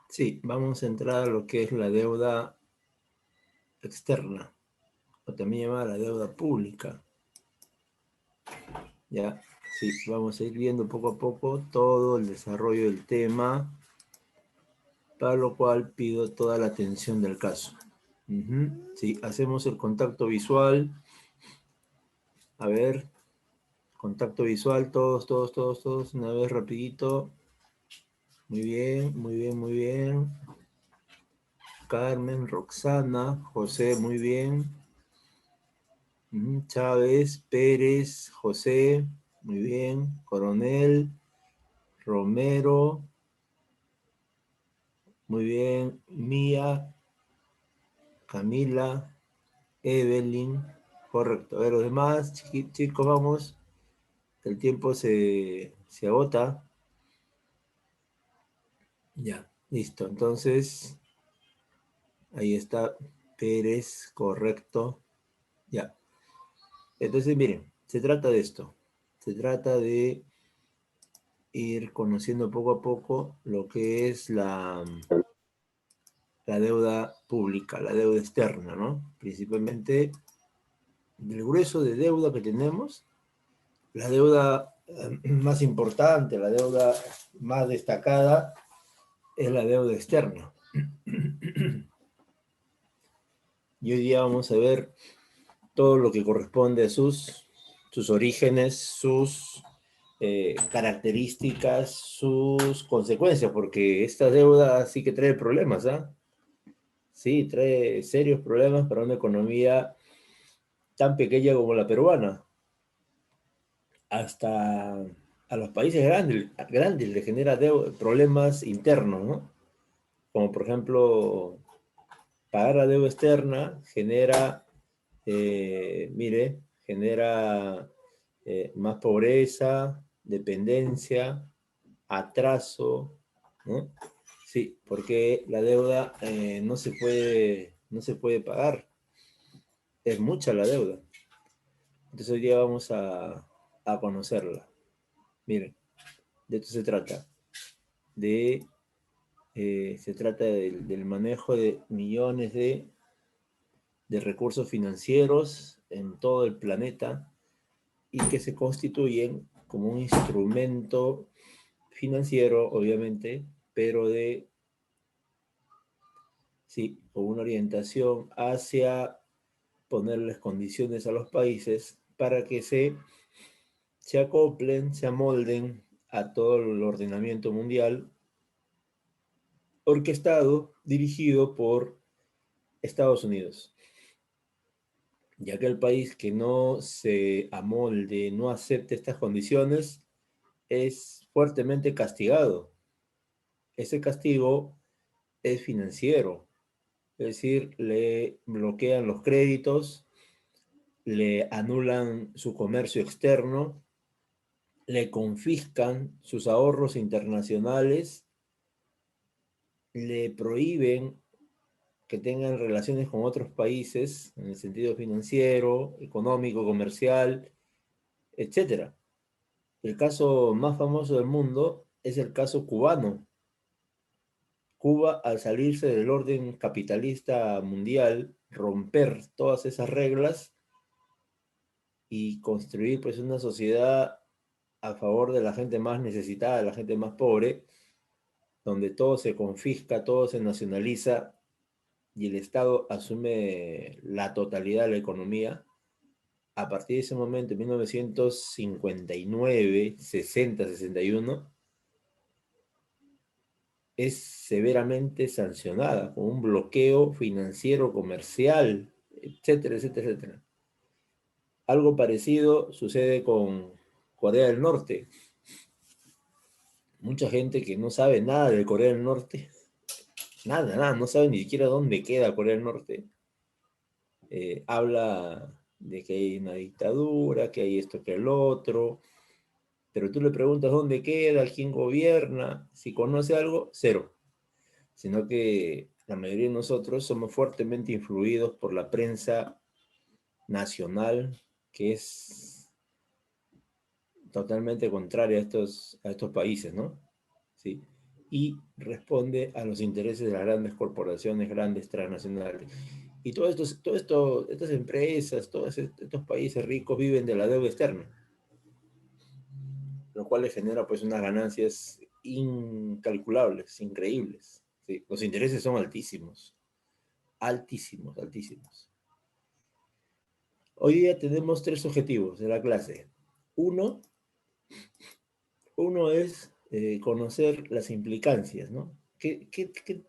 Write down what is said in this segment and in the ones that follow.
Sí, vamos a entrar a lo que es la deuda externa, o también llamada la deuda pública. Ya, sí, vamos a ir viendo poco a poco todo el desarrollo del tema, para lo cual pido toda la atención del caso. Sí, hacemos el contacto visual. A ver, contacto visual, todos, una vez rapidito. Muy bien, muy bien, muy bien. Carmen, Roxana, José, muy bien. Chávez, Pérez, José, muy bien. Coronel, Romero, muy bien. Mía, Camila, Evelyn, correcto. A ver, los demás, chicos, vamos. El tiempo se agota. Ya, listo. Entonces, ahí está Pérez, correcto. Ya. Entonces, miren, se trata de esto. Se trata de ir conociendo poco a poco lo que es la deuda pública, la deuda externa, ¿no? Principalmente del grueso de deuda que tenemos, la deuda más importante, la deuda más destacada es la deuda externa. Y hoy día vamos a ver todo lo que corresponde a sus orígenes, sus características, sus consecuencias, porque esta deuda sí que trae problemas, ¿ah? Sí, trae serios problemas para una economía tan pequeña como la peruana. Hasta a los países grandes le genera problemas internos, ¿no? Como por ejemplo, pagar la deuda externa genera, mire, genera más pobreza, dependencia, atraso, ¿no? Sí, porque la deuda no se puede pagar, es mucha la deuda. Entonces hoy día vamos a conocerla. Miren, de esto se trata, se trata del manejo de millones de recursos financieros en todo el planeta y que se constituyen como un instrumento financiero, obviamente, pero sí, con una orientación hacia ponerles condiciones a los países para que se acoplen, se amolden a todo el ordenamiento mundial orquestado, dirigido por Estados Unidos. Ya que el país que no se amolde, no acepte estas condiciones, es fuertemente castigado. Ese castigo es financiero, es decir, le bloquean los créditos, le anulan su comercio externo, le confiscan sus ahorros internacionales, le prohíben que tengan relaciones con otros países en el sentido financiero, económico, comercial, etcétera. El caso más famoso del mundo es el caso cubano. Cuba, al salirse del orden capitalista mundial, romper todas esas reglas y construir pues una sociedad a favor de la gente más necesitada, de la gente más pobre, donde todo se confisca, todo se nacionaliza y el Estado asume la totalidad de la economía. A partir de ese momento, en 1959, 60, 61, es severamente sancionada con un bloqueo financiero, comercial, etcétera, etcétera, etcétera. Algo parecido sucede con Corea del Norte. Mucha gente que no sabe nada de Corea del Norte, nada, no sabe ni siquiera dónde queda Corea del Norte, habla de que hay una dictadura, que hay esto, que el otro, pero tú le preguntas dónde queda, quién gobierna, si conoce algo, cero. Sino que la mayoría de nosotros somos fuertemente influidos por la prensa nacional, que es totalmente contraria a estos países, ¿no? ¿Sí? Y responde a los intereses de las grandes corporaciones, grandes transnacionales. Y estas empresas, todos estos países ricos viven de la deuda externa, lo cual les genera pues unas ganancias incalculables, increíbles. ¿Sí? Los intereses son altísimos, altísimos, altísimos. Hoy día tenemos tres objetivos de la clase. Uno, uno es conocer las implicancias, ¿no? ¿Qué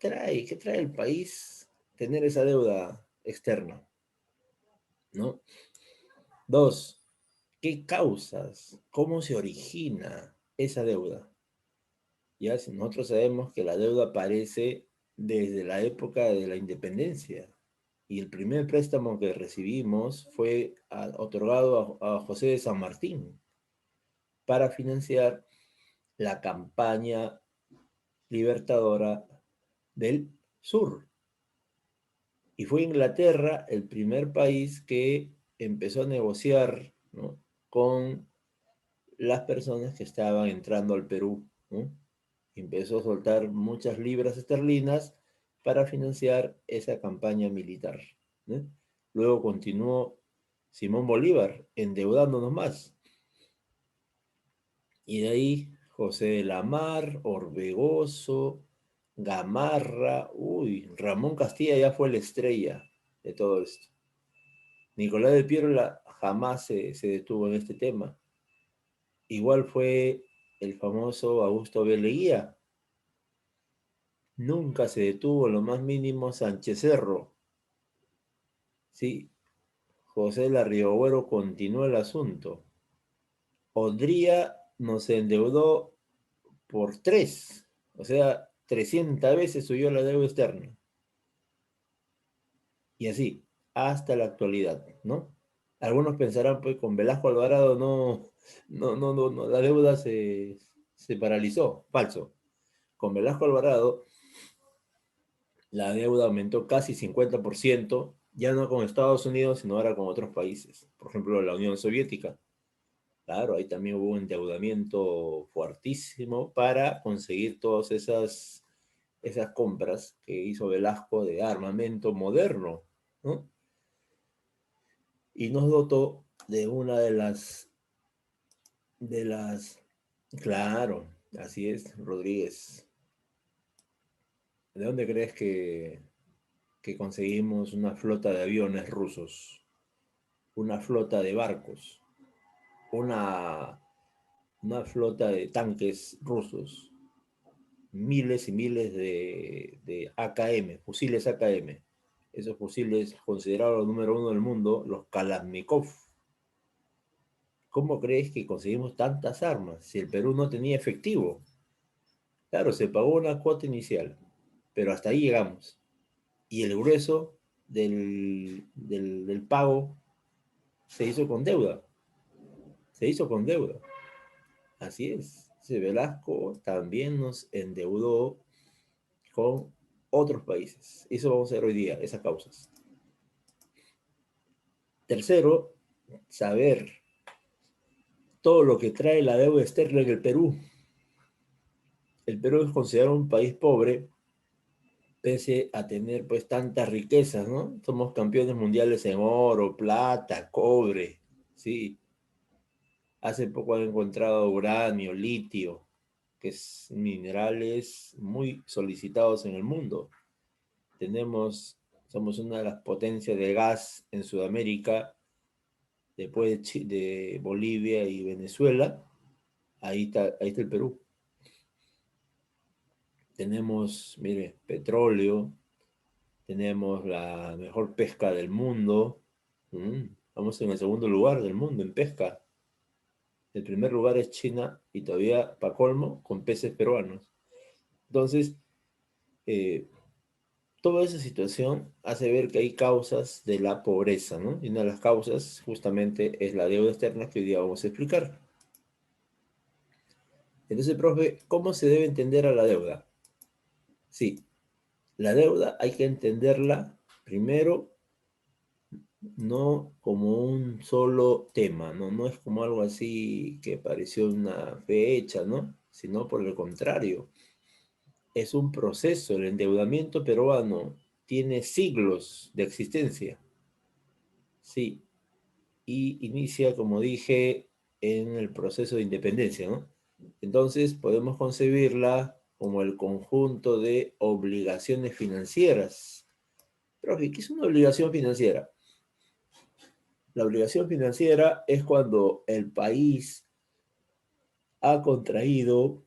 trae el país tener esa deuda externa? ¿No? Dos, ¿qué causas? ¿Cómo se origina esa deuda? Ya si nosotros sabemos que la deuda aparece desde la época de la independencia y el primer préstamo que recibimos fue otorgado a José de San Martín para financiar la campaña libertadora del sur. Y fue Inglaterra el primer país que empezó a negociar, ¿no?, con las personas que estaban entrando al Perú, ¿no? Empezó a soltar muchas libras esterlinas para financiar esa campaña militar, ¿no? Luego continuó Simón Bolívar endeudándonos más. Y de ahí José de la Mar, Orbegoso, Gamarra, uy, Ramón Castilla ya fue la estrella de todo esto. Nicolás de Piérola jamás se detuvo en este tema. Igual fue el famoso Augusto B. Leguía. Nunca se detuvo en lo más mínimo Sánchez Cerro. Sí, José Larribagüero continuó el asunto. Odría nos endeudó por 3, o sea, 300 veces subió la deuda externa. Y así, hasta la actualidad, ¿no? Algunos pensarán, pues, con Velasco Alvarado no, la deuda se paralizó. Falso. Con Velasco Alvarado, la deuda aumentó casi 50%, ya no con Estados Unidos, sino ahora con otros países. Por ejemplo, la Unión Soviética. Claro, ahí también hubo un endeudamiento fuertísimo para conseguir todas esas compras que hizo Velasco de armamento moderno, ¿no? Y nos dotó de una de las, claro, así es, Rodríguez. ¿De dónde crees que conseguimos una flota de aviones rusos, una flota de barcos, una, una flota de tanques rusos, miles y miles de AKM, fusiles AKM? Esos fusiles considerados los número uno del mundo, los Kalashnikov. ¿Cómo crees que conseguimos tantas armas si el Perú no tenía efectivo? Claro, se pagó una cuota inicial, pero hasta ahí llegamos. Y el grueso del pago se hizo con deuda. Se hizo con deuda. Así es. Ese Velasco también nos endeudó con otros países. Eso vamos a ver hoy día, esas causas. Tercero, saber todo lo que trae la deuda externa en el Perú. El Perú es considerado un país pobre, pese a tener pues tantas riquezas, ¿no? Somos campeones mundiales en oro, plata, cobre, sí. Hace poco han encontrado uranio, litio, que es minerales muy solicitados en el mundo. Somos una de las potencias de gas en Sudamérica, después de Bolivia y Venezuela. Ahí está el Perú. Tenemos, mire, petróleo, tenemos la mejor pesca del mundo. Vamos en el segundo lugar del mundo en pesca. El primer lugar es China y todavía, para colmo, con peces peruanos. Entonces, eh, toda esa situación hace ver que hay causas de la pobreza, ¿no? Y una de las causas justamente es la deuda externa que hoy día vamos a explicar. Entonces, profe, ¿cómo se debe entender a la deuda? Sí, la deuda hay que entenderla primero no como un solo tema, ¿no? No es como algo así que pareció una fecha, ¿no? Sino por el contrario, es un proceso. El endeudamiento peruano tiene siglos de existencia, sí, y inicia, como dije, en el proceso de independencia, ¿no? Entonces podemos concebirla como el conjunto de obligaciones financieras. Profe, ¿qué es una obligación financiera? La obligación financiera es cuando el país ha contraído,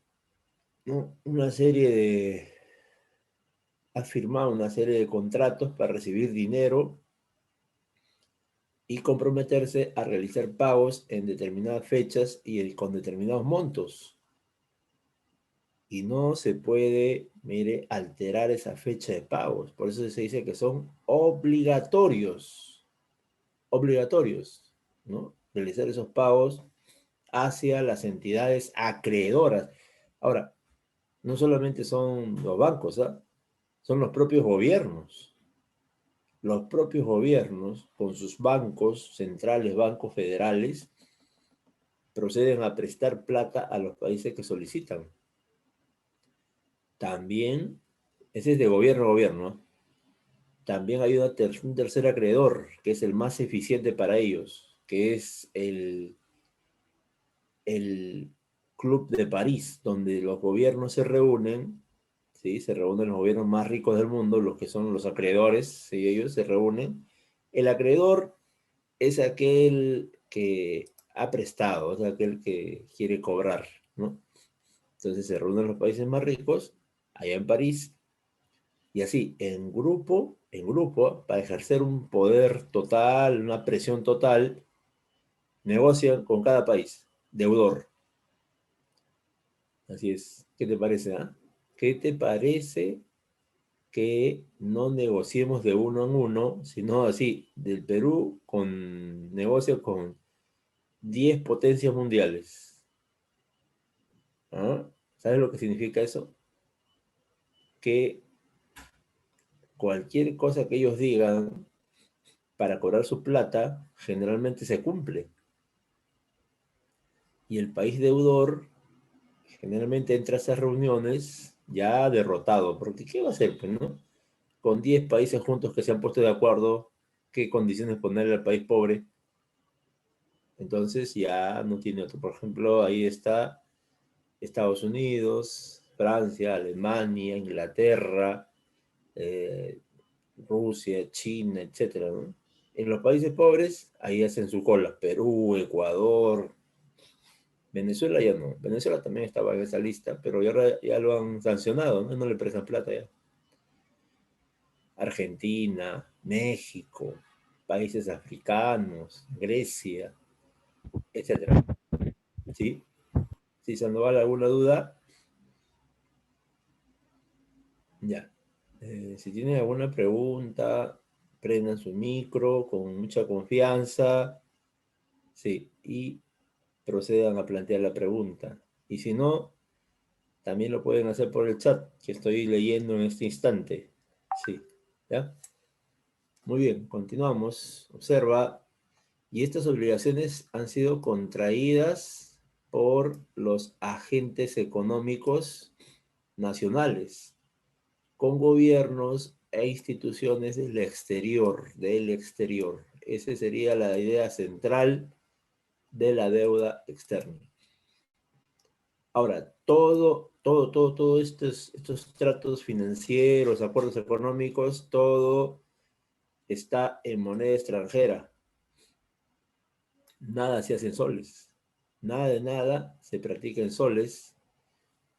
¿no?, una serie de, ha firmado una serie de contratos para recibir dinero y comprometerse a realizar pagos en determinadas fechas y con determinados montos. Y no se puede, mire, alterar esa fecha de pagos. Por eso se dice que son obligatorios, ¿no? Realizar esos pagos hacia las entidades acreedoras. Ahora, no solamente son los bancos, ¿ah? Son los propios gobiernos. Los propios gobiernos, con sus bancos centrales, bancos federales, proceden a prestar plata a los países que solicitan. También, ese es de gobierno a gobierno. También hay un tercer acreedor, que es el más eficiente para ellos, que es el Club de París, donde los gobiernos se reúnen, ¿sí? Se reúnen los gobiernos más ricos del mundo, los que son los acreedores, ¿sí? Ellos se reúnen. El acreedor es aquel que ha prestado, es aquel que quiere cobrar, ¿no? Entonces se reúnen los países más ricos, allá en París, y así, en grupo, para ejercer un poder total, una presión total, negocian con cada país, deudor. Así es. ¿Qué te parece, ah? ¿Qué te parece que no negociemos de uno en uno, sino así, del Perú con negocio con 10 potencias mundiales? ¿Ah? ¿Sabes lo que significa eso? Que cualquier cosa que ellos digan para cobrar su plata, generalmente se cumple. Y el país deudor generalmente entra a esas reuniones ya derrotado, porque ¿qué va a hacer, pues, no? Con 10 países juntos que se han puesto de acuerdo qué condiciones ponerle al país pobre, entonces ya no tiene otro. Por ejemplo, ahí está Estados Unidos, Francia, Alemania, Inglaterra, eh, Rusia, China, etcétera, ¿no? En los países pobres, ahí hacen su cola. Perú, Ecuador, Venezuela ya no. Venezuela también estaba en esa lista, pero ya lo han sancionado, ¿no? No le prestan plata ya. Argentina, México, países africanos, Grecia, etcétera. ¿Sí? Si Sandoval alguna duda, ya. Si tienen alguna pregunta, prendan su micro con mucha confianza, sí, y procedan a plantear la pregunta. Y si no, también lo pueden hacer por el chat que estoy leyendo en este instante. Sí, ¿ya? Muy bien, continuamos. Observa, y estas obligaciones han sido contraídas por los agentes económicos nacionales, con gobiernos e instituciones del exterior, del exterior. Esa sería la idea central de la deuda externa. Ahora, todos estos tratos financieros, acuerdos económicos, todo está en moneda extranjera. Nada se hace en soles. Nada de nada se practica en soles.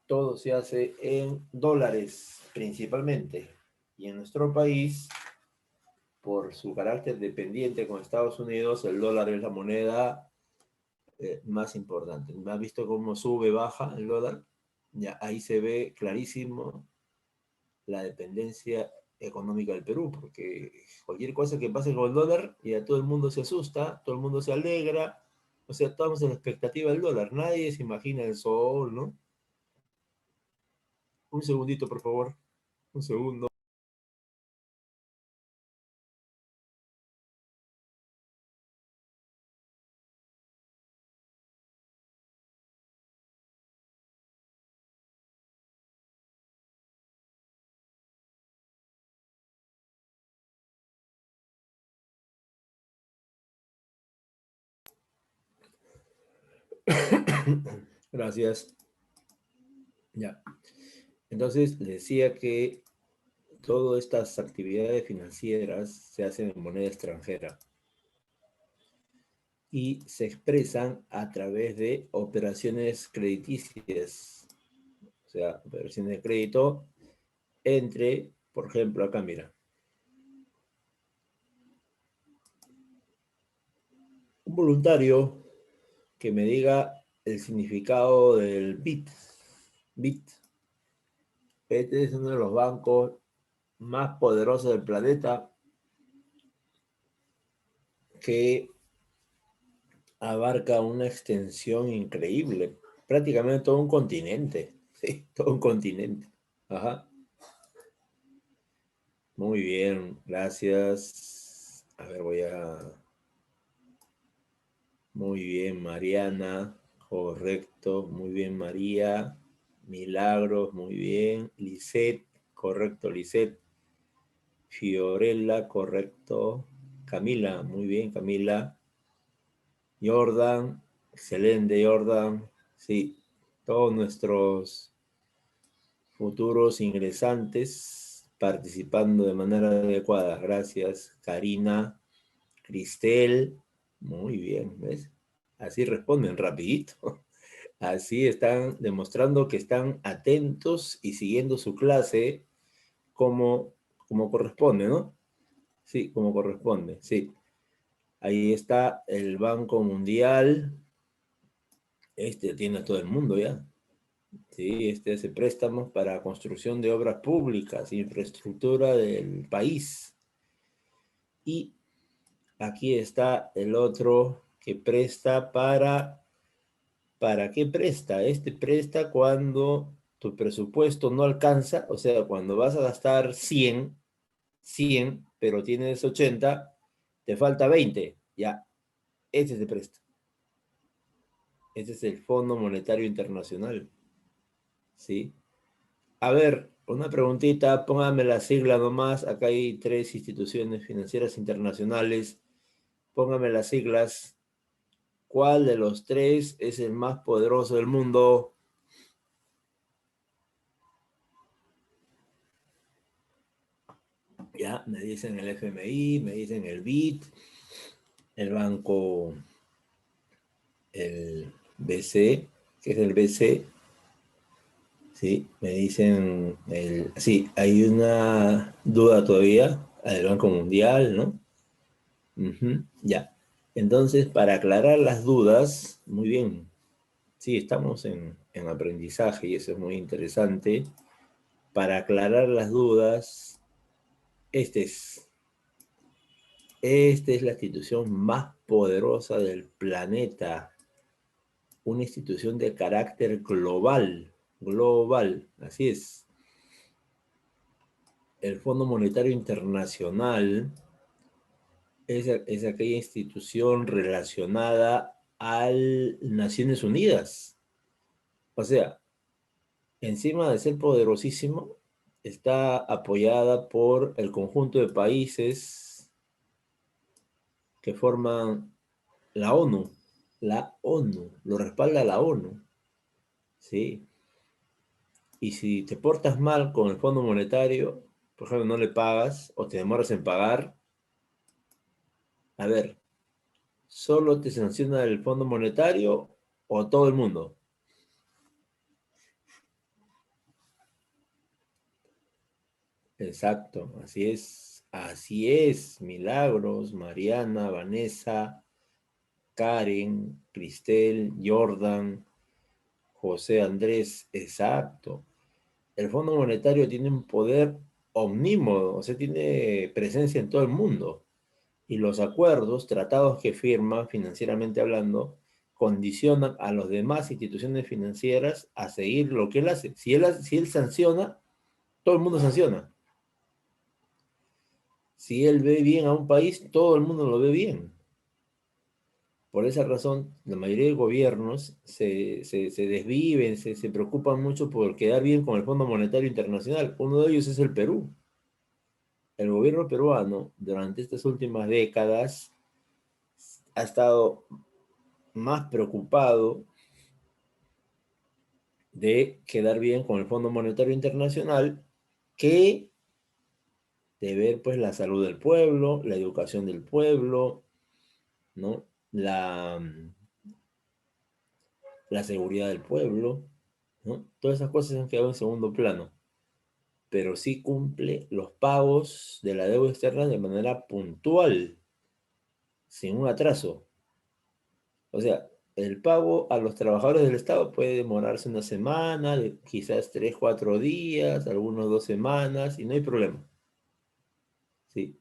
Todo se hace en dólares, principalmente. Y en nuestro país, por su carácter dependiente con Estados Unidos, el dólar es la moneda más importante. ¿Has visto cómo sube, baja el dólar? Ya ahí se ve clarísimo la dependencia económica del Perú, porque cualquier cosa que pase con el dólar, ya todo el mundo se asusta, todo el mundo se alegra, o sea, estamos en la expectativa del dólar, nadie se imagina el sol, ¿no? Un segundito, por favor, un segundo. Gracias. Ya. Entonces, le decía que todas estas actividades financieras se hacen en moneda extranjera y se expresan a través de operaciones crediticias, o sea, operaciones de crédito entre, por ejemplo, acá mira, un voluntario que me diga el significado del BIT. BIT. Este es uno de los bancos más poderosos del planeta que abarca una extensión increíble, prácticamente todo un continente, sí, todo un continente. Ajá. Muy bien, gracias. A ver, muy bien, Mariana, correcto, muy bien, María. Milagros, muy bien. Lisette, correcto, Lisette. Fiorella, correcto. Camila, muy bien, Camila. Jordan, excelente, Jordan. Sí, todos nuestros futuros ingresantes participando de manera adecuada. Gracias, Karina, Cristel. Muy bien, ¿ves? Así responden rapidito. Así están demostrando que están atentos y siguiendo su clase como, como corresponde, ¿no? Sí, como corresponde, sí. Ahí está el Banco Mundial. Este tiene a todo el mundo ya. Sí, este hace préstamos para construcción de obras públicas, infraestructura del país. Y aquí está el otro que presta ¿para qué presta? Este presta cuando tu presupuesto no alcanza, o sea, cuando vas a gastar 100, pero tienes 80, te falta 20, ya, ese te presta. Ese es el Fondo Monetario Internacional, ¿sí? A ver, una preguntita, póngame la sigla nomás. Acá hay 3 instituciones financieras internacionales. Póngame las siglas. ¿Cuál de los 3 es el más poderoso del mundo? Ya, me dicen el FMI, me dicen el BID, el banco, el BC, ¿qué es el BC? Sí, me dicen el... Sí, hay una duda todavía, el Banco Mundial, ¿no? Ya. Entonces, para aclarar las dudas, muy bien. Sí, estamos en aprendizaje y eso es muy interesante. Para aclarar las dudas, este es, esta es la institución más poderosa del planeta. Una institución de carácter global. Global, así es. El Fondo Monetario Internacional es aquella institución relacionada a Naciones Unidas. O sea, encima de ser poderosísimo, está apoyada por el conjunto de países que forman la ONU. La ONU, lo respalda la ONU, ¿sí? Y si te portas mal con el Fondo Monetario, por ejemplo, no le pagas o te demoras en pagar, a ver, ¿solo te sanciona el Fondo Monetario o todo el mundo? Exacto, así es, Milagros, Mariana, Vanessa, Karen, Cristel, Jordan, José Andrés, exacto. El Fondo Monetario tiene un poder omnímodo, o sea, tiene presencia en todo el mundo. Y los acuerdos, tratados que firma, financieramente hablando, condicionan a las demás instituciones financieras a seguir lo que él hace. Si él sanciona, todo el mundo sanciona. Si él ve bien a un país, todo el mundo lo ve bien. Por esa razón, la mayoría de gobiernos se desviven, se preocupan mucho por quedar bien con el Fondo Monetario Internacional. Uno de ellos es el Perú. El gobierno peruano, durante estas últimas décadas, ha estado más preocupado de quedar bien con el Fondo Monetario Internacional que de ver pues la salud del pueblo, la educación del pueblo, ¿no? La seguridad del pueblo, ¿no? Todas esas cosas han quedado en segundo plano, pero sí cumple los pagos de la deuda externa de manera puntual, sin un atraso. O sea, el pago a los trabajadores del Estado puede demorarse una semana, quizás 3, 4 días, algunos 2 semanas, y no hay problema. ¿Sí?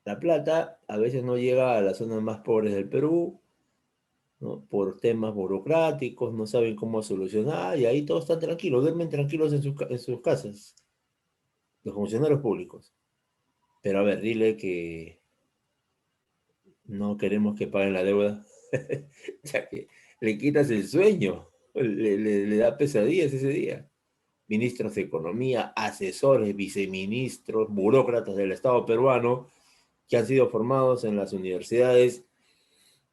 La plata a veces no llega a las zonas más pobres del Perú, ¿no? Por temas burocráticos, no saben cómo solucionar, y ahí todos están tranquilos, duermen tranquilos en sus casas, los funcionarios públicos. Pero a ver, dile que no queremos que paguen la deuda, ya que le quitas el sueño, le da pesadillas ese día. Ministros de Economía, asesores, viceministros, burócratas del Estado peruano que han sido formados en las universidades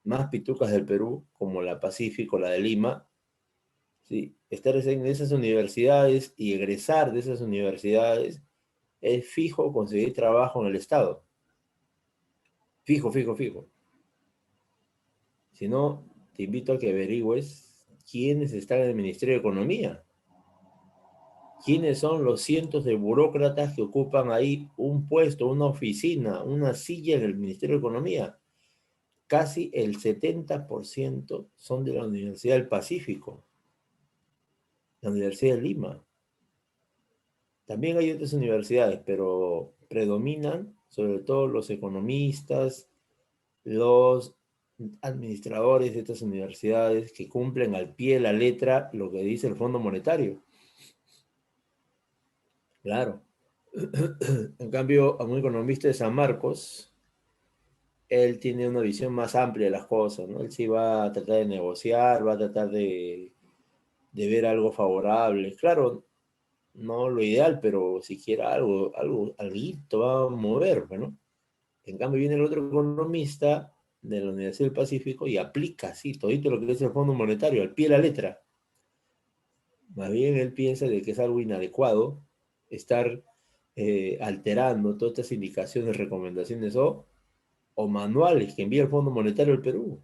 más pitucas del Perú, como la Pacífico, la de Lima, ¿sí? Estar en esas universidades y egresar de esas universidades es fijo conseguir trabajo en el Estado. Fijo, fijo, fijo. Si no, te invito a que averigües quiénes están en el Ministerio de Economía. ¿Quiénes son los cientos de burócratas que ocupan ahí un puesto, una oficina, una silla en el Ministerio de Economía? Casi el 70% son de la Universidad del Pacífico, la Universidad de Lima. También hay otras universidades, pero predominan sobre todo los economistas, los administradores de estas universidades que cumplen al pie de la letra lo que dice el Fondo Monetario. Claro. En cambio, a un economista de San Marcos, él tiene una visión más amplia de las cosas, ¿no? Él sí va a tratar de negociar, va a tratar de ver algo favorable. Claro, no lo ideal, pero siquiera algo va a mover, ¿no? En cambio, viene el otro economista de la Universidad del Pacífico y aplica así todito lo que es el Fondo Monetario, al pie de la letra. Más bien él piensa de que es algo inadecuado estar alterando todas estas indicaciones, recomendaciones o manuales que envía el Fondo Monetario del Perú.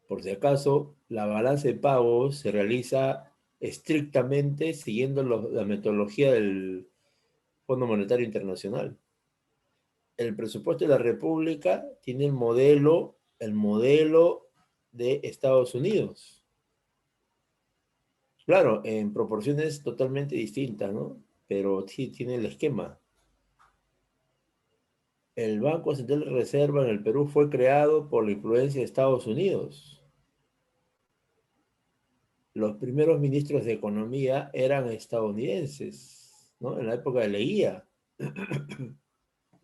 Por si acaso, la balanza de pagos se realiza estrictamente siguiendo la metodología del Fondo Monetario Internacional. El presupuesto de la República tiene el modelo de Estados Unidos. Claro, en proporciones totalmente distintas, ¿no? Pero sí tiene el esquema. El Banco Central de Reserva en el Perú fue creado por la influencia de Estados Unidos. Los primeros ministros de Economía eran estadounidenses, ¿no? En la época de Leguía,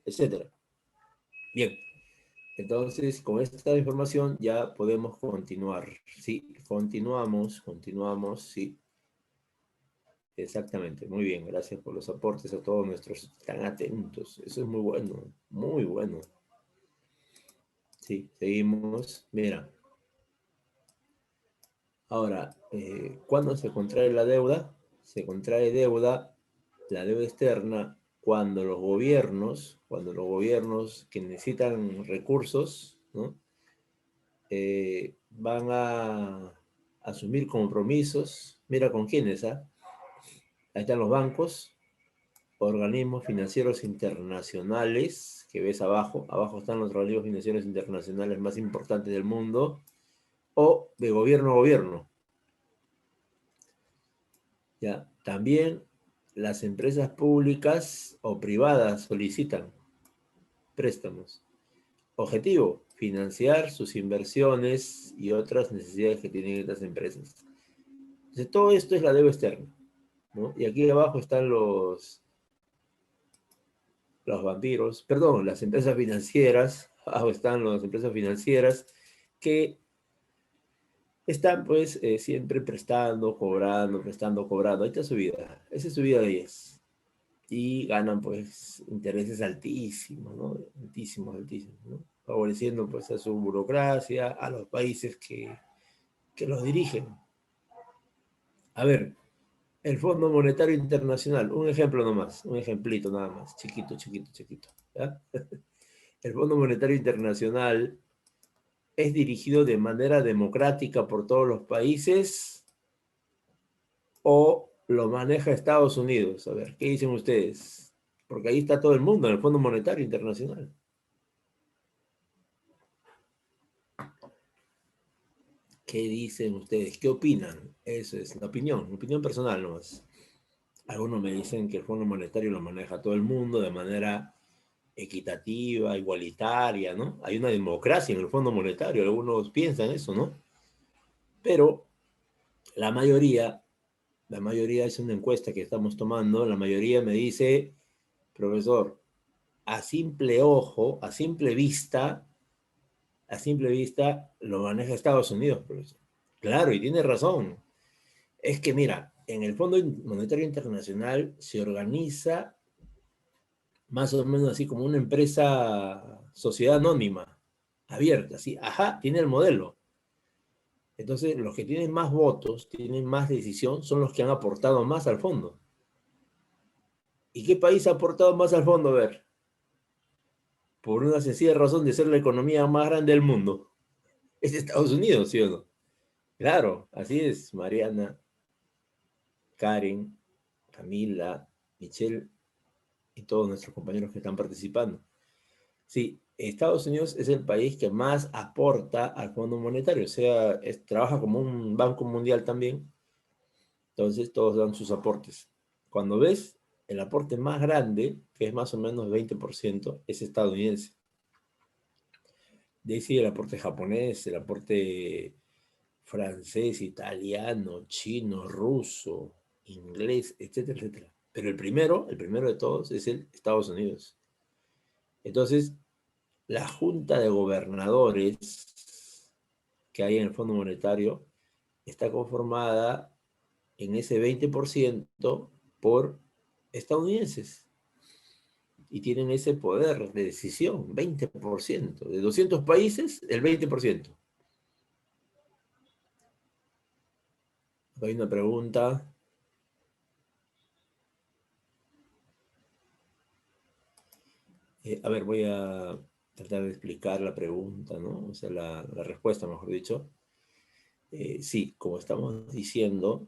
etcétera. Bien, entonces con esta información ya podemos continuar. Sí, continuamos, sí. Exactamente, muy bien, gracias por los aportes a todos nuestros tan atentos. Eso es muy bueno, muy bueno. Sí, seguimos. Mira, ahora, ¿cuándo se contrae la deuda? Se contrae la deuda externa, cuando los gobiernos que necesitan recursos, ¿no? Van a asumir compromisos. Mira con quiénes, ¿ah? Ahí están los bancos, organismos financieros internacionales, que ves abajo están los organismos financieros internacionales más importantes del mundo, o de gobierno a gobierno. Ya, también las empresas públicas o privadas solicitan préstamos. Objetivo, financiar sus inversiones y otras necesidades que tienen estas empresas. Entonces, todo esto es la deuda externa, ¿no? Y aquí abajo están los vampiros, perdón, las empresas financieras, abajo están las empresas financieras que están pues siempre prestando, cobrando. Ahí está su vida, esa es su vida de ellas. Y ganan pues intereses altísimos, ¿no? Altísimos, altísimos, ¿no? Favoreciendo pues a su burocracia, a los países que los dirigen. A ver, el Fondo Monetario Internacional, un ejemplo nomás, un ejemplito nada más, chiquito, chiquito, chiquito. ¿Ya? El Fondo Monetario Internacional es dirigido de manera democrática por todos los países o lo maneja Estados Unidos. A ver, ¿qué dicen ustedes? Porque ahí está todo el mundo en el Fondo Monetario Internacional. ¿Qué dicen ustedes? ¿Qué opinan? Eso es la opinión personal nomás. Algunos me dicen que el Fondo Monetario lo maneja todo el mundo de manera equitativa, igualitaria, ¿no? Hay una democracia en el Fondo Monetario, algunos piensan eso, ¿no? Pero la mayoría, la mayoría es una encuesta que estamos tomando, la mayoría me dice, profesor, a simple ojo, a simple vista lo maneja Estados Unidos, profesor. Claro, y tiene razón. Es que mira, en el Fondo Monetario Internacional se organiza más o menos así como una empresa, sociedad anónima, abierta, así, ajá, tiene el modelo. Entonces, los que tienen más votos, tienen más decisión, son los que han aportado más al fondo. ¿Y qué país ha aportado más al fondo? A ver, por una sencilla razón de ser la economía más grande del mundo. Es Estados Unidos, ¿sí o no? Claro, así es, Mariana, Karen, Camila, Michelle y todos nuestros compañeros que están participando. Sí, Estados Unidos es el país que más aporta al Fondo Monetario, o sea, trabaja como un banco mundial también, entonces todos dan sus aportes. Cuando ves el aporte más grande, que es más o menos 20%, es estadounidense. De ahí sigue el aporte japonés, el aporte francés, italiano, chino, ruso, inglés, etcétera, etcétera. Pero el primero de todos es el Estados Unidos. Entonces, la Junta de Gobernadores que hay en el Fondo Monetario está conformada en ese 20% por estadounidenses y tienen ese poder de decisión, 20%. De 200 países, el 20%. Hay una pregunta. A ver, voy a tratar de explicar la pregunta, ¿no? O sea, la respuesta, mejor dicho. Sí, como estamos diciendo,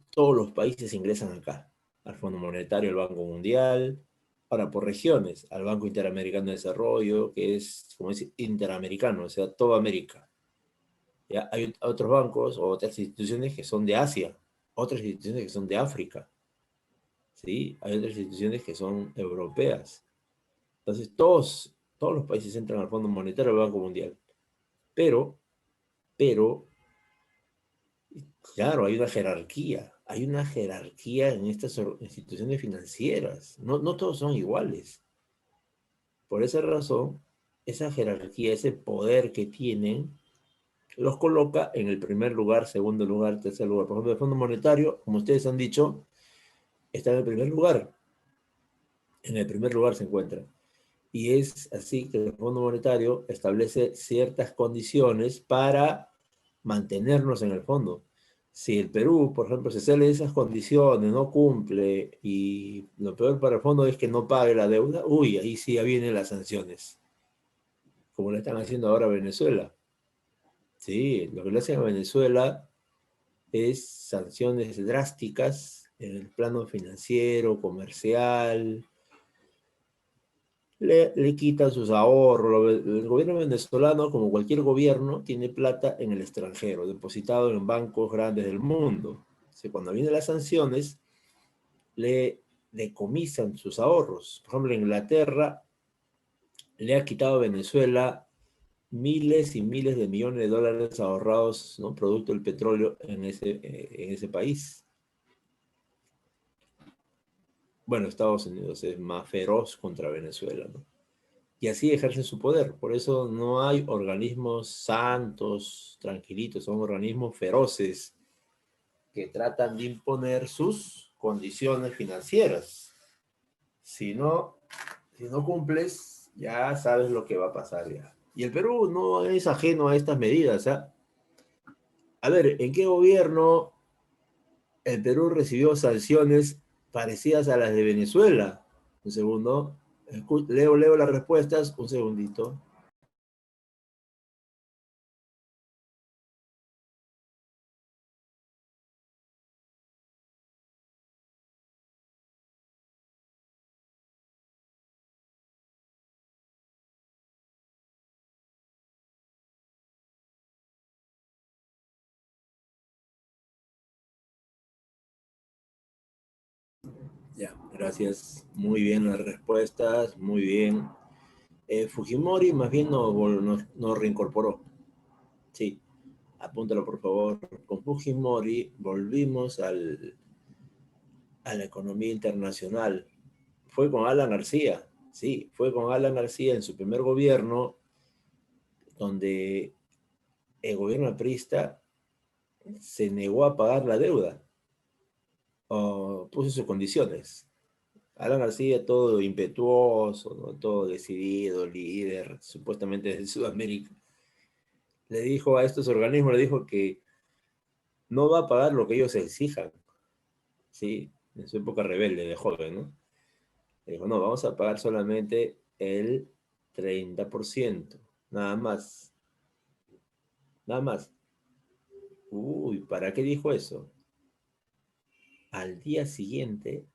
todos los países ingresan acá, al Fondo Monetario, al Banco Mundial, ahora por regiones, al Banco Interamericano de Desarrollo, que es, como dice, interamericano, o sea, toda América. ¿Ya? Hay otros bancos o otras instituciones que son de Asia, otras instituciones que son de África, ¿sí? Hay otras instituciones que son europeas. Entonces, todos los países entran al Fondo Monetario, al Banco Mundial. Pero, claro, hay una jerarquía en estas instituciones financieras. No, no todos son iguales. Por esa razón, esa jerarquía, ese poder que tienen, los coloca en el primer lugar, segundo lugar, tercer lugar. Por ejemplo, el Fondo Monetario, como ustedes han dicho, está en el primer lugar. En el primer lugar se encuentra. Y es así que el Fondo Monetario establece ciertas condiciones para mantenernos en el fondo. Si el Perú, por ejemplo, se sale de esas condiciones, no cumple, y lo peor para el fondo es que no pague la deuda, uy, ahí sí ya vienen las sanciones, como le están haciendo ahora a Venezuela. Sí, lo que le hacen a Venezuela es sanciones drásticas en el plano financiero, comercial, le quitan sus ahorros. El gobierno venezolano, como cualquier gobierno, tiene plata en el extranjero, depositado en bancos grandes del mundo. O sea, cuando vienen las sanciones, le decomisan sus ahorros. Por ejemplo, Inglaterra le ha quitado a Venezuela miles y miles de millones de dólares ahorrados, ¿no? Producto del petróleo en ese país. Bueno, Estados Unidos es más feroz contra Venezuela, ¿no? Y así ejercen su poder. Por eso no hay organismos santos, tranquilitos, son organismos feroces que tratan de imponer sus condiciones financieras. Si no, si no cumples, ya sabes lo que va a pasar ya. Y el Perú no es ajeno a estas medidas, ¿eh? A ver, ¿en qué gobierno el Perú recibió sanciones parecidas a las de Venezuela? Un segundo. Leo las respuestas. Un segundito. Ya, gracias. Muy bien las respuestas. Muy bien. Fujimori más bien nos reincorporó. Sí, apúntalo por favor. Con Fujimori volvimos a la economía internacional. Fue con Alan García, sí, fue con Alan García en su primer gobierno, donde el gobierno aprista se negó a pagar la deuda, o puso sus condiciones. Alan García, todo impetuoso, ¿no? Todo decidido, líder, supuestamente de Sudamérica, le dijo a estos organismos, le dijo que no va a pagar lo que ellos exijan, ¿sí? En su época rebelde, de joven, ¿no? Le dijo, no, vamos a pagar solamente el 30%, nada más, nada más. Uy, ¿para qué dijo eso? Al día siguiente,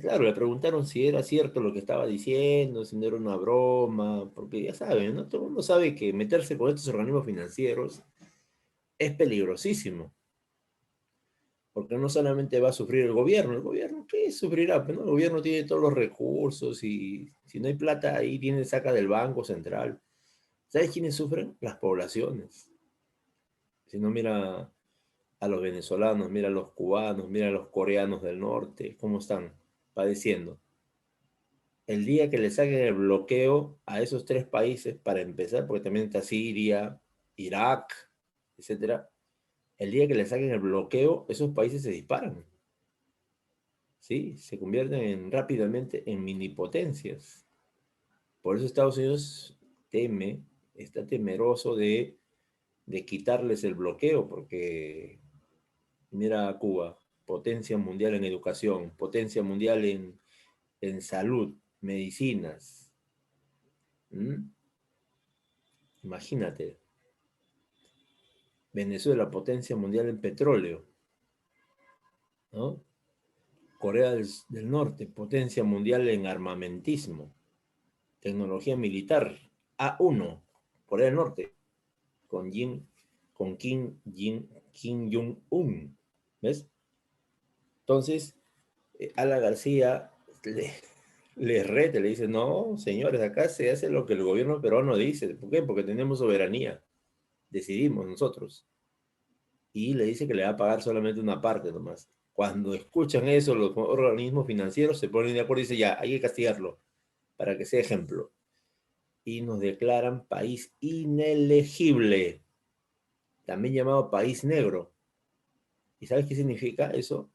claro, le preguntaron si era cierto lo que estaba diciendo, si no era una broma, porque ya saben, ¿no? Todo el mundo sabe que meterse con estos organismos financieros es peligrosísimo, porque no solamente va a sufrir el gobierno, ¿qué sufrirá? Pues, ¿no? El gobierno tiene todos los recursos y si no hay plata ahí tiene, saca del Banco Central. ¿Sabes quiénes sufren? Las poblaciones. Si no, mira a los venezolanos, mira a los cubanos, mira a los coreanos del norte, cómo están padeciendo. El día que le saquen el bloqueo a esos tres países, para empezar, porque también está Siria, Irak, etcétera, el día que le saquen el bloqueo, esos países se disparan, ¿sí? Se convierten rápidamente en minipotencias. Por eso Estados Unidos teme, está temeroso de quitarles el bloqueo, porque mira a Cuba, potencia mundial en educación, potencia mundial en salud, medicinas. ¿Mm? Imagínate, Venezuela, potencia mundial en petróleo, ¿no? Corea del Norte, potencia mundial en armamentismo, tecnología militar, A1, Corea del Norte, con, con Kim Jong-un, ¿ves? Entonces, Ala García le rete, le dice, no, señores, acá se hace lo que el gobierno peruano dice. ¿Por qué? Porque tenemos soberanía, decidimos nosotros. Y le dice que le va a pagar solamente una parte nomás. Cuando escuchan eso, los organismos financieros se ponen de acuerdo y dicen, ya, hay que castigarlo para que sea ejemplo. Y nos declaran país inelegible, también llamado país negro. ¿Y sabes qué significa eso?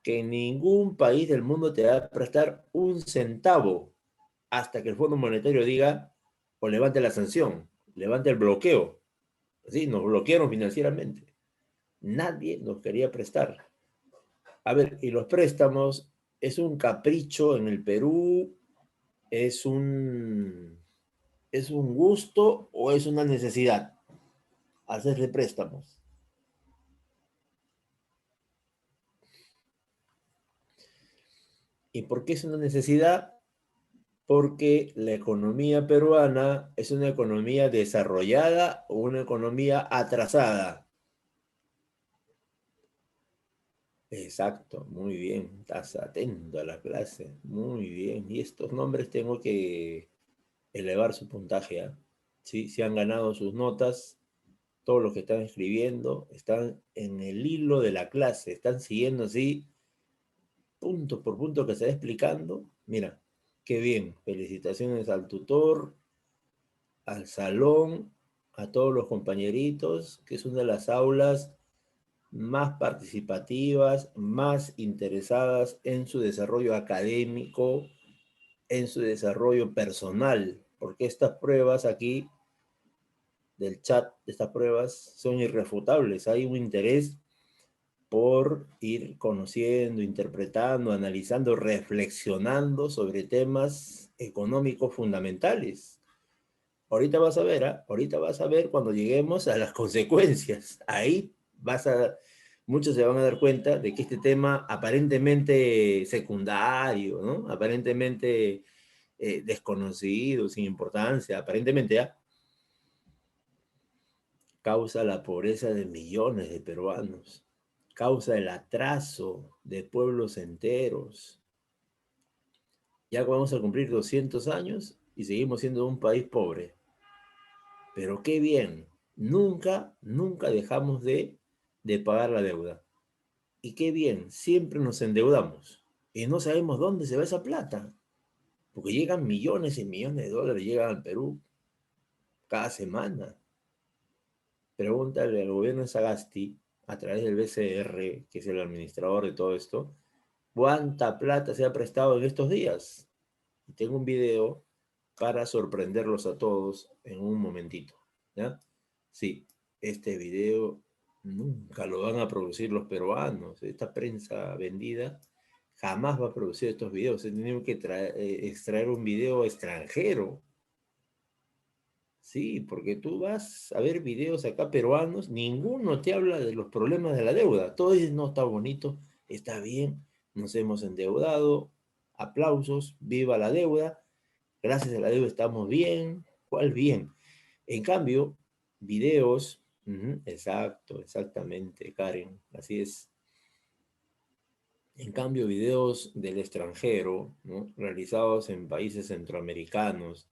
Que ningún país del mundo te va a prestar un centavo hasta que el Fondo Monetario diga o levante la sanción, levante el bloqueo. Sí, nos bloquearon financieramente. Nadie nos quería prestar. A ver, y los préstamos es un capricho en el Perú, es es un gusto o es una necesidad hacerle préstamos. ¿Y por qué es una necesidad? Porque la economía peruana es una economía desarrollada o una economía atrasada. Exacto, muy bien, estás atento a la clase, muy bien. Y estos nombres tengo que elevar su puntaje, ¿ah? Sí, se han ganado sus notas, todos los que están escribiendo están en el hilo de la clase, están siguiendo así, punto por punto que se va explicando. Mira, qué bien, felicitaciones al tutor, al salón, a todos los compañeritos, que es una de las aulas más participativas, más interesadas en su desarrollo académico, en su desarrollo personal, porque estas pruebas aquí del chat de estas pruebas son irrefutables. Hay un interés por ir conociendo, interpretando, analizando, reflexionando sobre temas económicos fundamentales. Ahorita vas a ver, ¿ah? Ahorita vas a ver cuando lleguemos a las consecuencias. Ahí muchos se van a dar cuenta de que este tema aparentemente secundario, ¿no? Aparentemente desconocido, sin importancia, aparentemente, ¿ah? Causa la pobreza de millones de peruanos, causa el atraso de pueblos enteros. Ya vamos a cumplir 200 años y seguimos siendo un país pobre. Pero qué bien, nunca dejamos de pagar la deuda. Y qué bien, siempre nos endeudamos y no sabemos dónde se va esa plata, porque llegan millones y millones de dólares, llegan al Perú cada semana. Pregúntale al gobierno de Sagasti, a través del BCR, que es el administrador de todo esto, cuánta plata se ha prestado en estos días. Y tengo un video para sorprenderlos a todos en un momentito, ¿ya? Sí, este video nunca lo van a producir los peruanos. Esta prensa vendida jamás va a producir estos videos. Se tienen que extraer un video extranjero. Sí, porque tú vas a ver videos acá peruanos, ninguno te habla de los problemas de la deuda. Todo dice, no, está bonito, está bien, nos hemos endeudado, aplausos, viva la deuda, gracias a la deuda estamos bien. ¿Cuál bien? En cambio, videos, exacto, exactamente, Karen, así es. En cambio, videos del extranjero, ¿no? Realizados en países centroamericanos,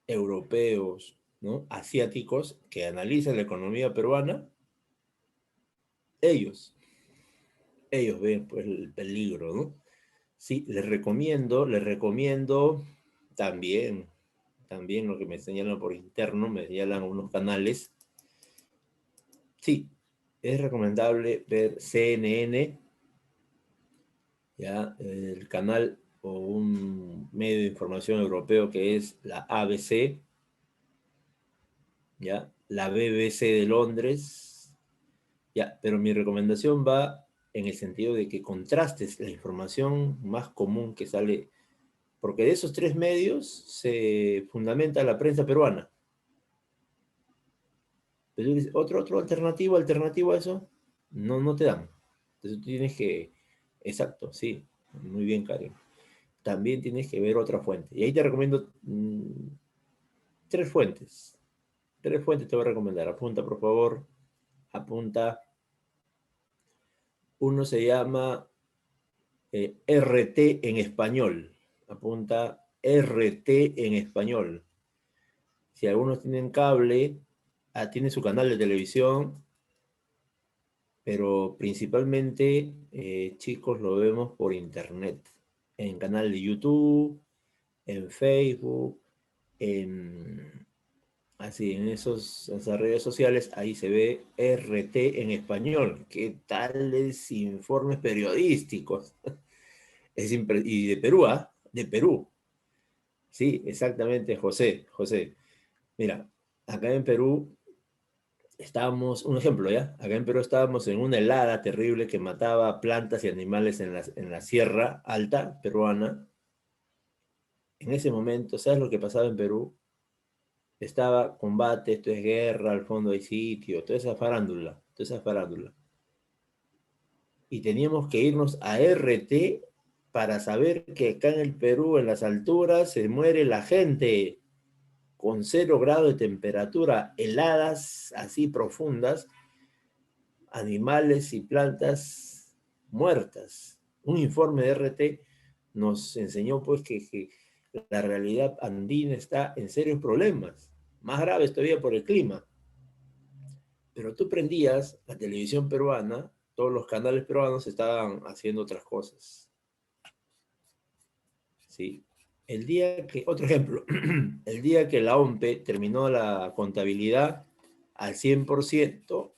europeos, ¿no? Asiáticos, que analizan la economía peruana, ellos, ellos ven pues el peligro, ¿no? Sí, les recomiendo también, también lo que me señalan por interno, me señalan unos canales. Sí, es recomendable ver CNN, ya, el canal o un medio de información europeo que es la ABC, ya, la BBC de Londres, ya, pero mi recomendación va en el sentido de que contrastes la información más común que sale, porque de esos tres medios se fundamenta la prensa peruana. Pero otro alternativo a eso, no te dan. Entonces tú tienes que, exacto, sí, muy bien, Karen. También tienes que ver otra fuente. Y ahí te recomiendo tres fuentes. Tres fuentes te voy a recomendar. Apunta, por favor. Apunta. Uno se llama RT en español. Apunta RT en español. Si algunos tienen cable, tiene su canal de televisión, pero principalmente, chicos, lo vemos por internet. En canal de YouTube, en Facebook, así, en esas redes sociales, ahí se ve RT en español. ¿Qué tales informes periodísticos? Y de Perú, ¿ah? De Perú. Sí, exactamente, José. Mira, acá en Perú estábamos, un ejemplo, ¿ya? Acá en Perú estábamos en una helada terrible que mataba plantas y animales en la sierra alta peruana. En ese momento, ¿sabes lo que pasaba en Perú? Estaba combate, esto es guerra, al fondo hay sitio, toda esa farándula, toda esa farándula. Y teníamos que irnos a RT para saber que acá en el Perú, en las alturas, se muere la gente con 0 grados de temperatura, heladas así profundas, animales y plantas muertas. Un informe de RT nos enseñó pues que la realidad andina está en serios problemas, más graves todavía por el clima. Pero tú prendías la televisión peruana, todos los canales peruanos estaban haciendo otras cosas. ¿Sí? Otro ejemplo, el día que la OMPE terminó la contabilidad al 100%,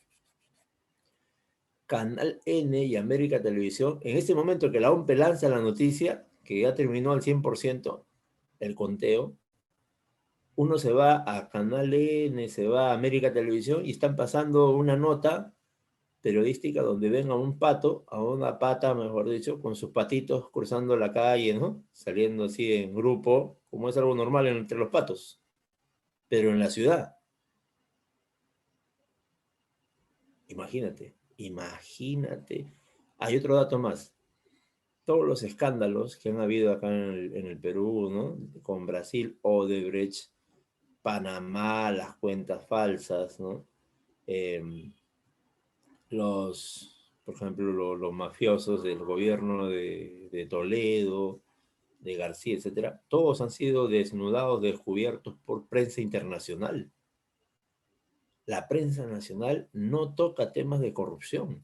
Canal N y América Televisión, en este momento que la OMPE lanza la noticia, que ya terminó al 100% el conteo, uno se va a Canal N, se va a América Televisión y están pasando una nota periodística donde ven a un pato, a una pata, mejor dicho, con sus patitos cruzando la calle, ¿no? Saliendo así en grupo, como es algo normal entre los patos, pero en la ciudad. Imagínate, imagínate. Hay otro dato más. Todos los escándalos que han habido acá en el Perú, ¿no? Con Brasil, Odebrecht, Panamá, las cuentas falsas, ¿no? Eh, por ejemplo, los mafiosos del gobierno de Toledo, de García, etcétera, todos han sido desnudados, descubiertos por prensa internacional. La prensa nacional no toca temas de corrupción,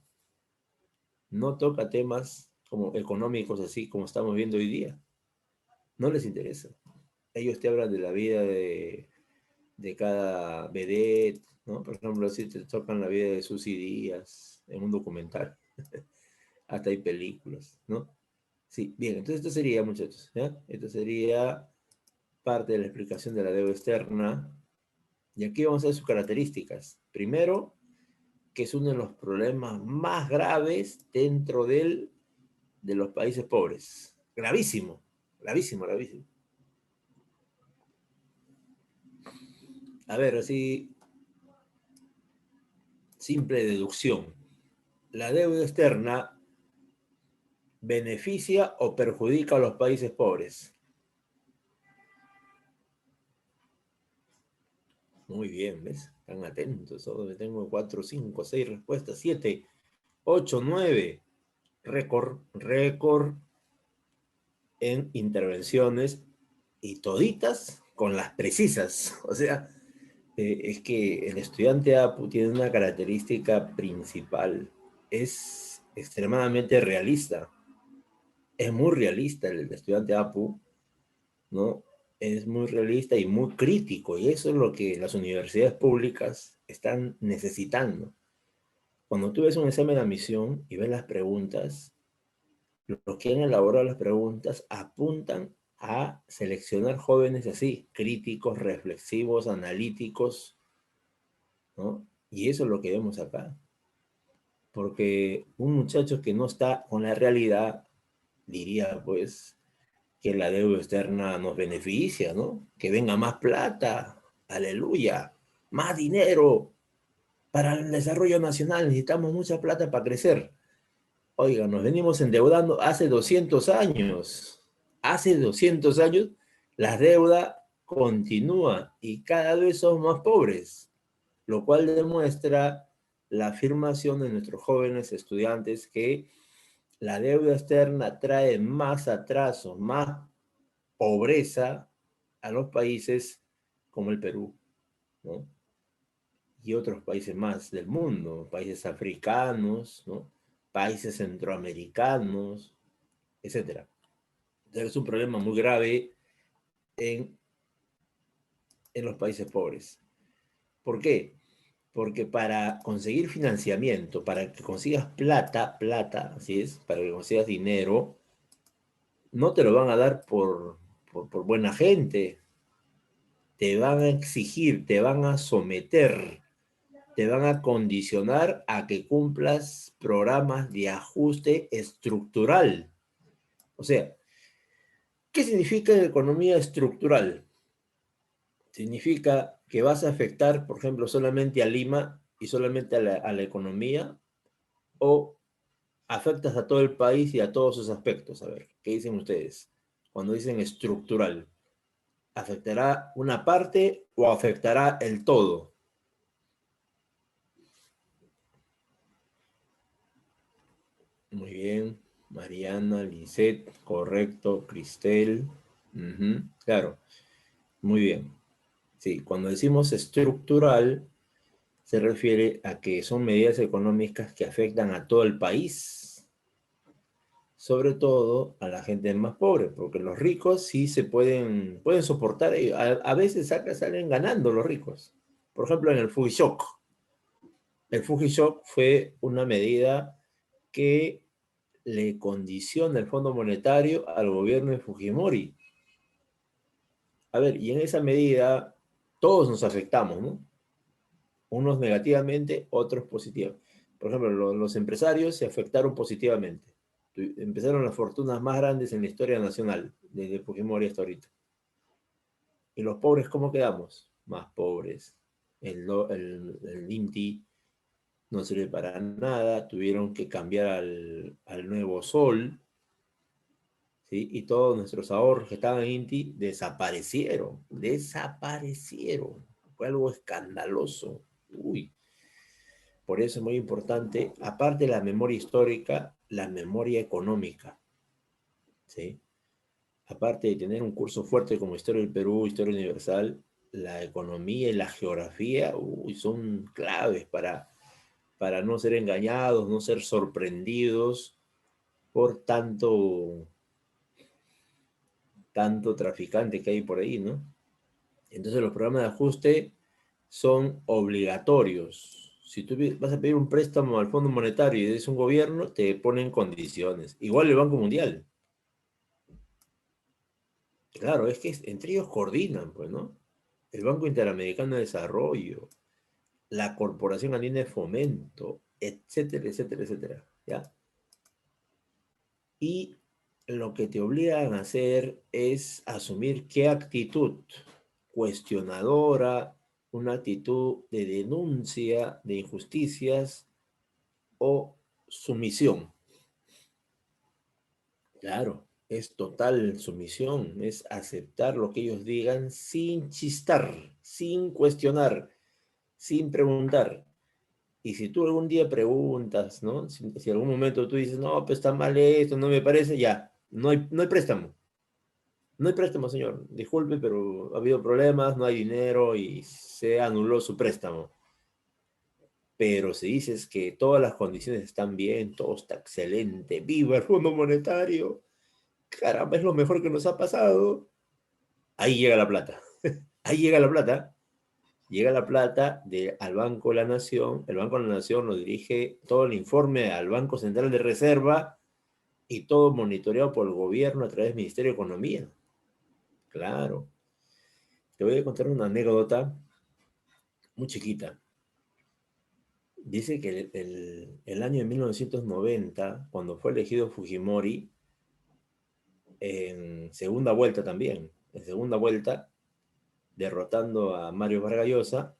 no toca temas como económicos, así como estamos viendo hoy día. No les interesa. Ellos te hablan de la vida de cada vedette, ¿no? Por ejemplo, si te tocan la vida de Susy Díaz en un documental, hasta hay películas, ¿no? Sí, bien, entonces esto sería, muchachos, ¿ya? Esto sería parte de la explicación de la deuda externa. Y aquí vamos a ver sus características. Primero, que es uno de los problemas más graves dentro de los países pobres. Gravísimo, gravísimo, gravísimo. A ver, así, simple deducción. La deuda externa beneficia o perjudica a los países pobres. Muy bien, ¿ves? Están atentos. Solo tengo 4, 5, 6 respuestas, 7, 8, 9. Récord, récord en intervenciones y toditas con las precisas. O sea, es que el estudiante APU tiene una característica principal. Es extremadamente realista. Es muy realista el estudiante APU, ¿no? Es muy realista y muy crítico, y eso es lo que las universidades públicas están necesitando. Cuando tú ves un examen de admisión y ves las preguntas, los que han elaborado las preguntas apuntan a seleccionar jóvenes así, críticos, reflexivos, analíticos, ¿no? Y eso es lo que vemos acá. Porque un muchacho que no está con la realidad diría, pues, que la deuda externa nos beneficia, ¿no? Que venga más plata, aleluya, más dinero para el desarrollo nacional, necesitamos mucha plata para crecer. Oiga, nos venimos endeudando hace 200 años. Hace 200 años la deuda continúa y cada vez somos más pobres, lo cual demuestra la afirmación de nuestros jóvenes estudiantes que la deuda externa trae más atraso, más pobreza a los países como el Perú, ¿no? Y otros países más del mundo, países africanos, ¿no? Países centroamericanos, etcétera. Entonces es un problema muy grave en, en los países pobres. ¿Por qué? Porque para conseguir financiamiento, para que consigas plata, así es, para que consigas dinero, no te lo van a dar por buena gente, te van a exigir, te van a someter, te van a condicionar a que cumplas programas de ajuste estructural. O sea, ¿qué significa economía estructural? Significa que vas a afectar, por ejemplo, solamente a Lima y solamente a la economía, o afectas a todo el país y a todos sus aspectos. A ver, ¿qué dicen ustedes? Cuando dicen estructural, ¿afectará una parte o afectará el todo? Muy bien, Mariana, Lisette, correcto, Cristel, claro, muy bien. Sí, cuando decimos estructural, se refiere a que son medidas económicas que afectan a todo el país, sobre todo a la gente más pobre, porque los ricos sí se pueden soportar, a veces salen ganando los ricos. Por ejemplo, en el Fugishock. El Fugishock fue una medida que le condiciona el Fondo Monetario al gobierno de Fujimori. A ver, y en esa medida Todos nos afectamos, ¿no? Unos negativamente, otros positivamente. Por ejemplo, los empresarios se afectaron positivamente. Empezaron las fortunas más grandes en la historia nacional, desde Fujimori hasta ahorita. ¿Y los pobres cómo quedamos? Más pobres. El INTI no sirve para nada, tuvieron que cambiar al nuevo sol, ¿sí? Y todos nuestros ahorros que estaban en INTI desaparecieron. Fue algo escandaloso. Uy. Por eso es muy importante, aparte de la memoria histórica, la memoria económica, ¿sí? Aparte de tener un curso fuerte como Historia del Perú, Historia Universal, la economía y la geografía, uy, son claves para no ser engañados, no ser sorprendidos por tanto traficante que hay por ahí, ¿no? Entonces los programas de ajuste son obligatorios. Si tú vas a pedir un préstamo al Fondo Monetario y es un gobierno, te ponen condiciones. Igual el Banco Mundial. Claro, es que entre ellos coordinan, pues, ¿no? El Banco Interamericano de Desarrollo, la Corporación Andina de Fomento, etcétera, etcétera, etcétera, ¿ya? Y lo que te obligan a hacer es asumir qué actitud cuestionadora, una actitud de denuncia de injusticias o sumisión. Claro, es total sumisión, es aceptar lo que ellos digan sin chistar, sin cuestionar, sin preguntar. Y si tú algún día preguntas, ¿no? Si algún momento tú dices, no, pues está mal esto, no me parece, ya, no hay préstamo. No hay préstamo, señor. Disculpe, pero ha habido problemas, no hay dinero y se anuló su préstamo. Pero si dices que todas las condiciones están bien, todo está excelente, viva el Fondo Monetario, caramba, es lo mejor que nos ha pasado, ahí llega la plata. Ahí llega la plata. Llega la plata al Banco de la Nación. El Banco de la Nación lo dirige todo el informe al Banco Central de Reserva y todo monitoreado por el gobierno a través del Ministerio de Economía. Claro. Te voy a contar una anécdota muy chiquita. Dice que el año de 1990, cuando fue elegido Fujimori, en segunda vuelta también, en segunda vuelta, derrotando a Mario Vargas Llosa,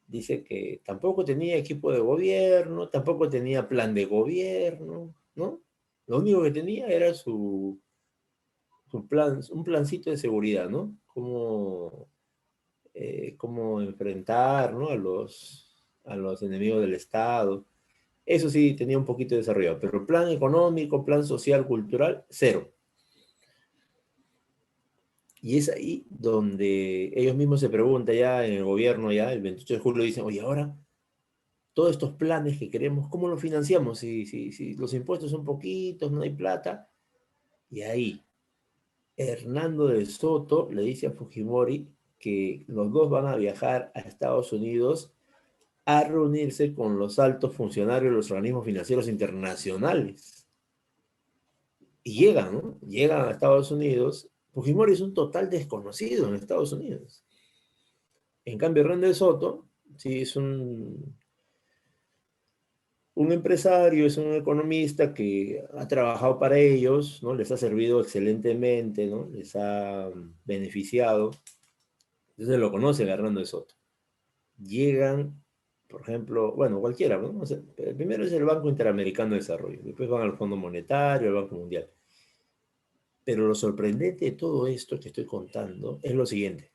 dice que tampoco tenía equipo de gobierno, tampoco tenía plan de gobierno, ¿no? Lo único que tenía era su plan, un plancito de seguridad, ¿no? Cómo enfrentar, ¿no? a los enemigos del Estado. Eso sí, tenía un poquito de desarrollado, pero plan económico, plan social, cultural, cero. Y es ahí donde ellos mismos se preguntan ya en el gobierno, ya el 28 de julio, dicen, oye, ahora todos estos planes que queremos, ¿cómo los financiamos? Si los impuestos son poquitos, no hay plata. Y ahí, Hernando de Soto le dice a Fujimori que los dos van a viajar a Estados Unidos a reunirse con los altos funcionarios de los organismos financieros internacionales. Y llegan, ¿no? Llegan a Estados Unidos. Fujimori es un total desconocido en Estados Unidos. En cambio, Hernando de Soto, sí, es un empresario, es un economista que ha trabajado para ellos, ¿no? Les ha servido excelentemente, ¿no? Les ha beneficiado. Entonces lo conocen a Hernando de Soto. Llegan, por ejemplo, bueno, cualquiera, ¿no? O sea, el primero es el Banco Interamericano de Desarrollo, después van al Fondo Monetario, al Banco Mundial. Pero lo sorprendente de todo esto que estoy contando es lo siguiente.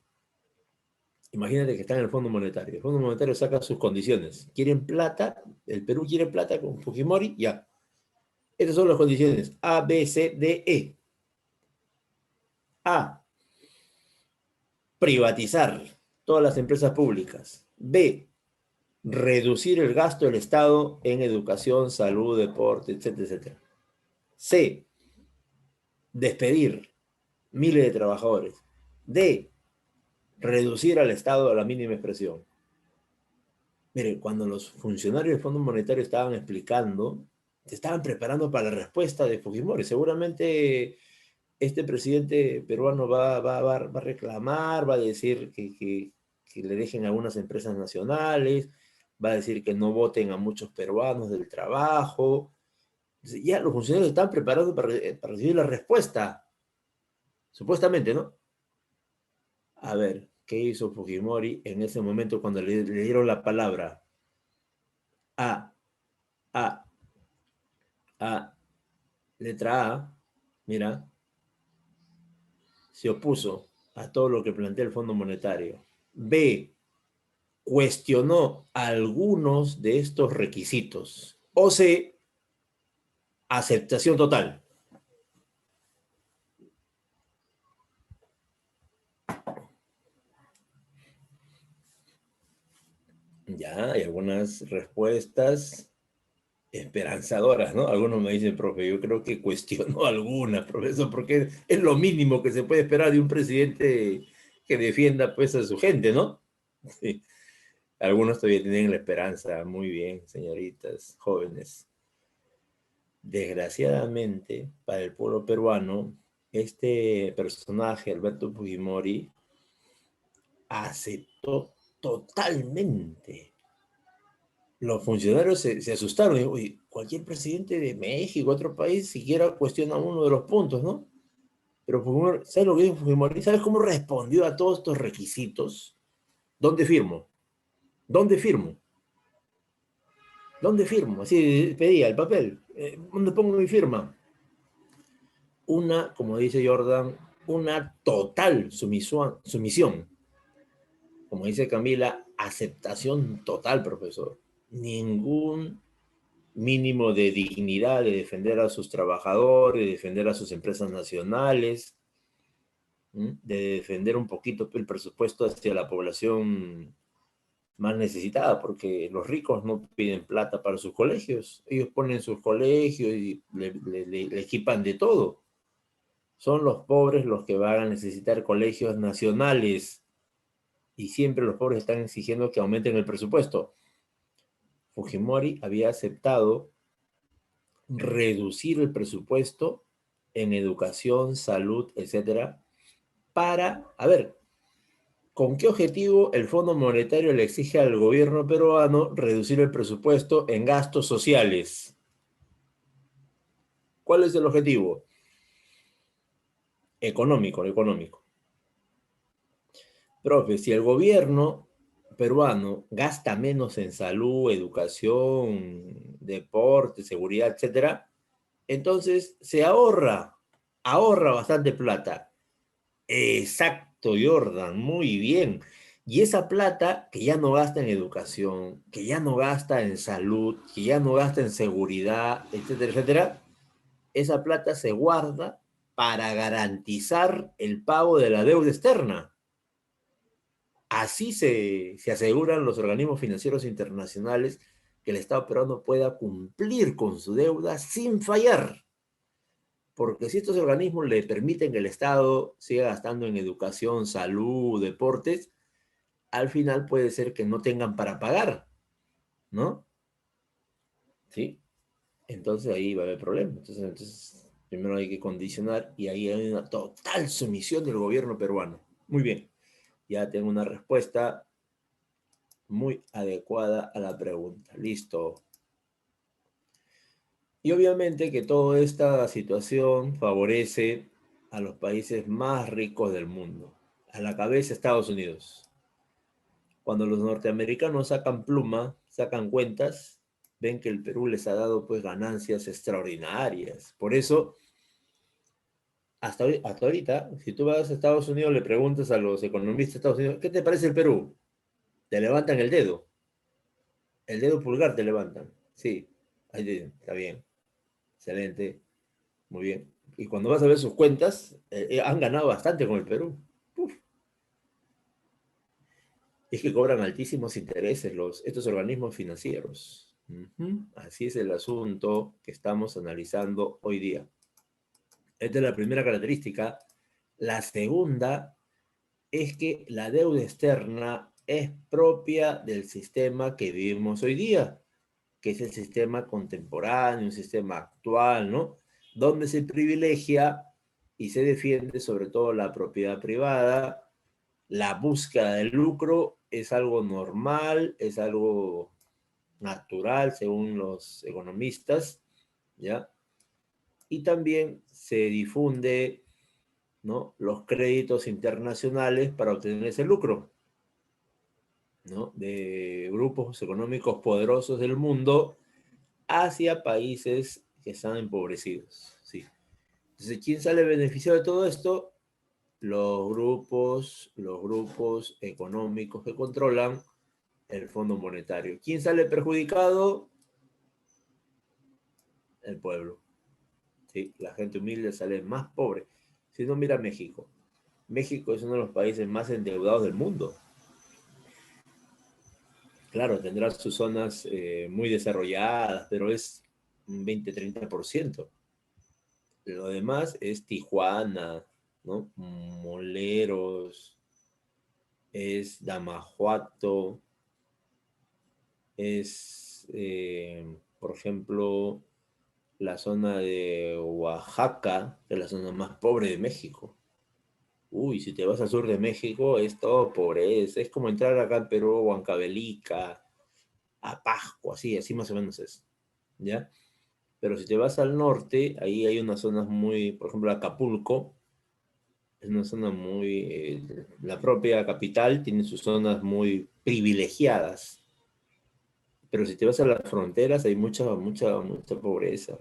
Imagínate que están en el Fondo Monetario. El Fondo Monetario saca sus condiciones. Quieren plata, el Perú quiere plata con Fujimori, ya. Estas son las condiciones. A, B, C, D, E. A, privatizar todas las empresas públicas. B, reducir el gasto del Estado en educación, salud, deporte, etcétera, etcétera. C, despedir miles de trabajadores. D, reducir al Estado a la mínima expresión. Mire, cuando los funcionarios del Fondo Monetario estaban explicando, se estaban preparando para la respuesta de Fujimori. Seguramente este presidente peruano va a reclamar, va a decir que le dejen a algunas empresas nacionales, va a decir que no voten a muchos peruanos del trabajo. Ya los funcionarios están preparados para recibir la respuesta, supuestamente, ¿no? A ver, ¿qué hizo Fujimori en ese momento cuando le dieron la palabra? A, A, A, letra A, mira, se opuso a todo lo que plantea el Fondo Monetario. B, cuestionó algunos de estos requisitos. O C, aceptación total. Ya, hay algunas respuestas esperanzadoras, ¿no? Algunos me dicen, profe, yo creo que cuestionó algunas, profesor, porque es lo mínimo que se puede esperar de un presidente que defienda pues a su gente, ¿no? Sí. Algunos todavía tienen la esperanza. Muy bien, señoritas, jóvenes. Desgraciadamente, para el pueblo peruano, este personaje, Alberto Fujimori, aceptó totalmente. Los funcionarios se asustaron. Y, oye, cualquier presidente de México, otro país, siquiera cuestiona uno de los puntos, ¿no? Pero Fujimori, ¿sabes lo que dijo Fujimori? ¿Sabes cómo respondió a todos estos requisitos? ¿Dónde firmo? ¿Dónde firmo? ¿Dónde firmo? Así pedía el papel. ¿Dónde pongo mi firma? Una, como dice Jordan, una total sumisión. Como dice Camila, aceptación total, profesor. Ningún mínimo de dignidad de defender a sus trabajadores, de defender a sus empresas nacionales, de defender un poquito el presupuesto hacia la población más necesitada, porque los ricos no piden plata para sus colegios, ellos ponen sus colegios y le equipan de todo. Son los pobres los que van a necesitar colegios nacionales y siempre los pobres están exigiendo que aumenten el presupuesto. Fujimori había aceptado reducir el presupuesto en educación, salud, etcétera, para, a ver, ¿con qué objetivo el Fondo Monetario le exige al gobierno peruano reducir el presupuesto en gastos sociales? ¿Cuál es el objetivo? Económico. Profe, si el gobierno peruano gasta menos en salud, educación, deporte, seguridad, etcétera, entonces se ahorra bastante plata. Exacto, Jordan, muy bien. Y esa plata que ya no gasta en educación, que ya no gasta en salud, que ya no gasta en seguridad, etcétera, etcétera, esa plata se guarda para garantizar el pago de la deuda externa. Así se aseguran los organismos financieros internacionales que el Estado peruano pueda cumplir con su deuda sin fallar. Porque si estos organismos le permiten que el Estado siga gastando en educación, salud, deportes, al final puede ser que no tengan para pagar, ¿no? ¿Sí? Entonces ahí va a haber problema. Entonces primero hay que condicionar y ahí hay una total sumisión del gobierno peruano. Muy bien, ya tengo una respuesta muy adecuada a la pregunta. Listo. Y obviamente que toda esta situación favorece a los países más ricos del mundo. A la cabeza Estados Unidos. Cuando los norteamericanos sacan pluma, sacan cuentas, ven que el Perú les ha dado pues ganancias extraordinarias. Por eso, hasta ahorita, si tú vas a Estados Unidos, le preguntas a los economistas de Estados Unidos, ¿qué te parece el Perú? Te levantan el dedo pulgar te levantan. Sí, ahí está bien, excelente, muy bien. Y cuando vas a ver sus cuentas, han ganado bastante con el Perú. Uf, es que cobran altísimos intereses estos organismos financieros. Así es el asunto que estamos analizando hoy día. Esta es la primera característica. La segunda es que la deuda externa es propia del sistema que vivimos hoy día, que es el sistema contemporáneo, un sistema actual, ¿no? Donde se privilegia y se defiende sobre todo la propiedad privada, la búsqueda del lucro es algo normal, es algo natural según los economistas, ¿ya? Y también se difunde, ¿no?, los créditos internacionales para obtener ese lucro, ¿no?, de grupos económicos poderosos del mundo hacia países que están empobrecidos, ¿sí? Entonces, ¿quién sale beneficiado de todo esto? Los grupos económicos que controlan el Fondo Monetario. ¿Quién sale perjudicado? El pueblo. ¿Sí? La gente humilde sale más pobre. Si no, mira México. México es uno de los países más endeudados del mundo. Claro, tendrá sus zonas muy desarrolladas, pero es un 20-30%. Lo demás es Tijuana, ¿no? Moleros, es Damajuato, es, por ejemplo, la zona de Oaxaca, que es la zona más pobre de México. Uy, si te vas al sur de México, es todo pobreza. Es como entrar acá en Perú, Huancavelica, a Pascua, así más o menos es. ¿Ya? Pero si te vas al norte, ahí hay unas zonas muy, por ejemplo, Acapulco, es una zona muy, la propia capital tiene sus zonas muy privilegiadas. Pero si te vas a las fronteras, hay mucha pobreza,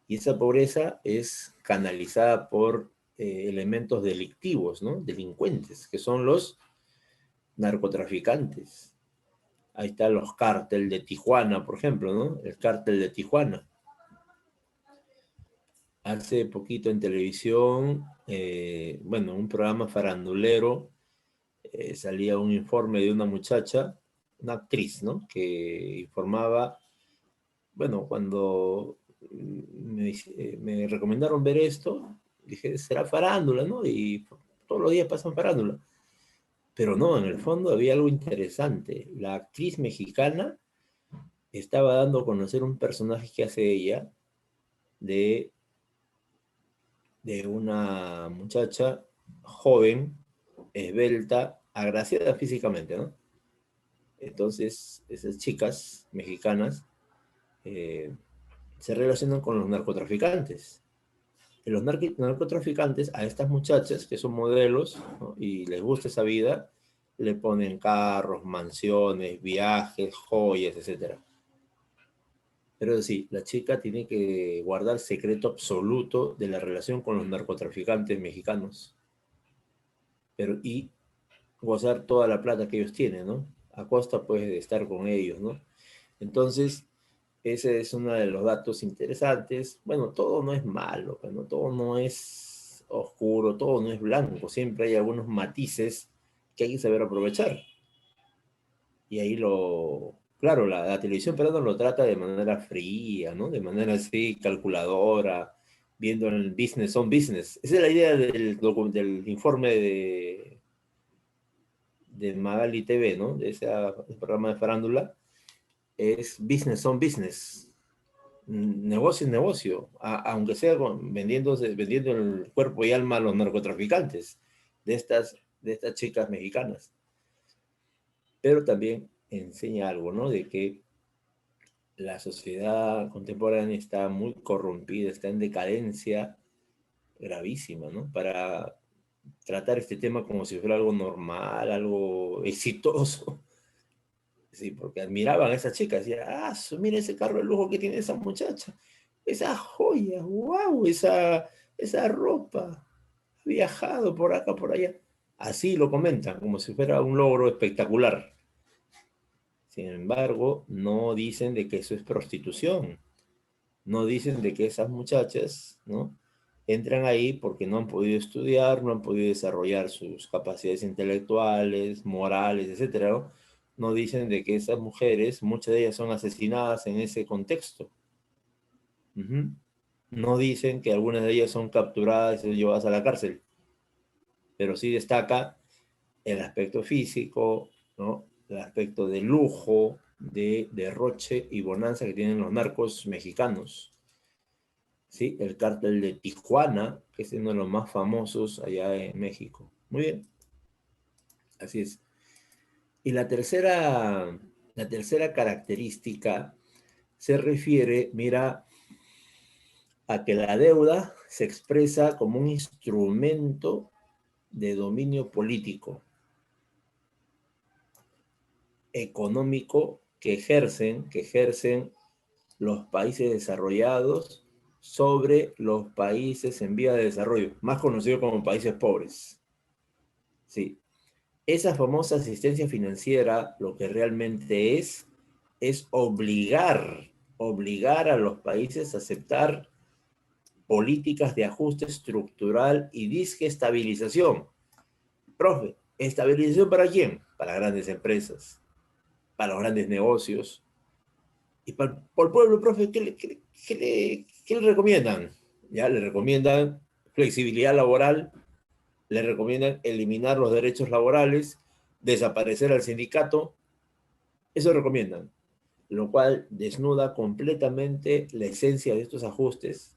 y esa pobreza es canalizada por elementos delictivos, ¿no? Delincuentes, que son los narcotraficantes. Ahí están los cárteles de Tijuana, por ejemplo, ¿no? El cártel de Tijuana. Hace poquito en televisión, bueno, un programa farandulero, salía un informe de una muchacha, una actriz, ¿no? Que informaba, bueno, cuando me recomendaron ver esto, dije, será farándula, ¿no? Y todos los días pasan farándula. Pero no, en el fondo había algo interesante. La actriz mexicana estaba dando a conocer un personaje que hace ella de, de una muchacha joven, esbelta, agraciada físicamente, ¿no? Entonces, esas chicas mexicanas eh, se relacionan con los narcotraficantes. Y los narcotraficantes a estas muchachas, que son modelos, ¿no?, y les gusta esa vida, le ponen carros, mansiones, viajes, joyas, etc. Pero sí, la chica tiene que guardar secreto absoluto de la relación con los narcotraficantes mexicanos. Pero, y gozar toda la plata que ellos tienen, ¿no? A costa, pues, de estar con ellos, ¿no? Entonces, ese es uno de los datos interesantes. Bueno, todo no es malo, ¿no? Todo no es oscuro, todo no es blanco. Siempre hay algunos matices que hay que saber aprovechar. Y ahí claro, la televisión peruana lo trata de manera fría, ¿no? De manera así, calculadora, viendo el business on business. Esa es la idea del informe de Magali TV, ¿no? De ese programa de farándula. Es business on business. Negocio es negocio, aunque sea vendiendo el cuerpo y alma a los narcotraficantes de estas chicas mexicanas. Pero también enseña algo, ¿no? De que la sociedad contemporánea está muy corrompida, está en decadencia gravísima, ¿no? Para tratar este tema como si fuera algo normal, algo exitoso. Sí, porque admiraban a esa chica, decían, mira ese carro de lujo que tiene esa muchacha, esa joya, wow, esa ropa, ha viajado por acá, por allá. Así lo comentan, como si fuera un logro espectacular. Sin embargo, no dicen de que eso es prostitución, no dicen de que esas muchachas, ¿no?, entran ahí porque no han podido estudiar, no han podido desarrollar sus capacidades intelectuales, morales, etcétera, ¿no? No dicen de que esas mujeres, muchas de ellas son asesinadas en ese contexto. Ujú. No dicen que algunas de ellas son capturadas y llevadas a la cárcel, pero sí destaca el aspecto físico, ¿no?, el aspecto de lujo, de derroche y bonanza que tienen los narcos mexicanos. ¿Sí? El cártel de Tijuana, que es uno de los más famosos allá en México. Muy bien, así es. Y la tercera característica se refiere, mira, a que la deuda se expresa como un instrumento de dominio político, económico que ejercen los países desarrollados sobre los países en vía de desarrollo, más conocidos como países pobres. Sí. Esa famosa asistencia financiera lo que realmente es obligar a los países a aceptar políticas de ajuste estructural y disque estabilización. Profe, ¿estabilización para quién? Para grandes empresas, para los grandes negocios. Y por el pueblo, profe, ¿qué le recomiendan? Ya le recomiendan flexibilidad laboral, le recomiendan eliminar los derechos laborales, desaparecer al sindicato, eso recomiendan, lo cual desnuda completamente la esencia de estos ajustes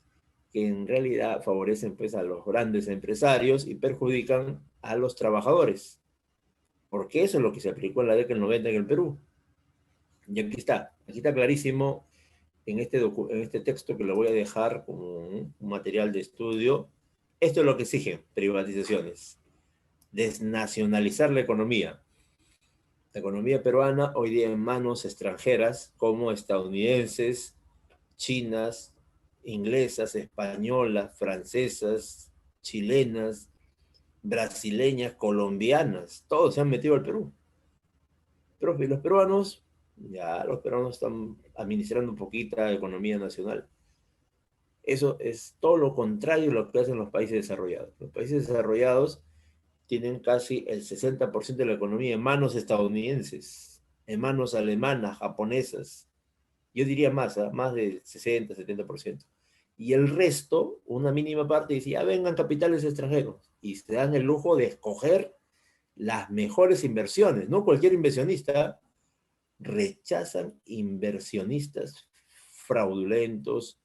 que en realidad favorecen pues a los grandes empresarios y perjudican a los trabajadores, porque eso es lo que se aplicó en la década del 90 en el Perú. Y aquí está clarísimo en este texto que lo voy a dejar como un material de estudio. Esto es lo que exigen privatizaciones: desnacionalizar la economía. La economía peruana hoy día en manos extranjeras como estadounidenses, chinas, inglesas, españolas, francesas, chilenas, brasileñas, colombianas, todos se han metido al Perú. Pero los peruanos, ya los peruanos están administrando un poquito la economía nacional. Eso es todo lo contrario a lo que hacen los países desarrollados. Los países desarrollados tienen casi el 60% de la economía en manos estadounidenses, en manos alemanas, japonesas. Yo diría más, ¿eh? Más de 60, 70%. Y el resto, una mínima parte, dice, ya vengan capitales extranjeros. Y se dan el lujo de escoger las mejores inversiones. No cualquier inversionista, rechazan inversionistas fraudulentos,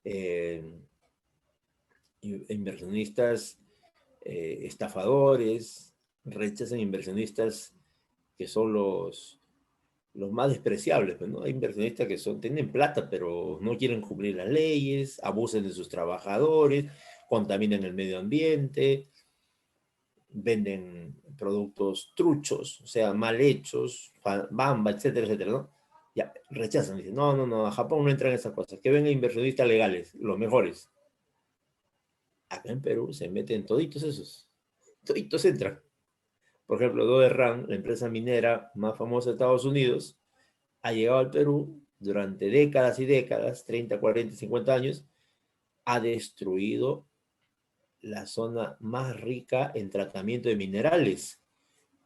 eh, inversionistas estafadores, rechazan inversionistas que son los más despreciables, pues, ¿no? Hay inversionistas que tienen plata, pero no quieren cumplir las leyes, abusan de sus trabajadores, contaminan el medio ambiente, venden productos truchos, o sea, mal hechos, bamba, etcétera, etcétera, ¿no? Ya, rechazan, dicen, no, no, no, a Japón no entran esas cosas, que vengan inversionistas legales, los mejores. Acá en Perú se meten toditos entran. Por ejemplo, Doerran, la empresa minera más famosa de Estados Unidos, ha llegado al Perú durante décadas y décadas, 30, 40, 50 años, ha destruido la zona más rica en tratamiento de minerales.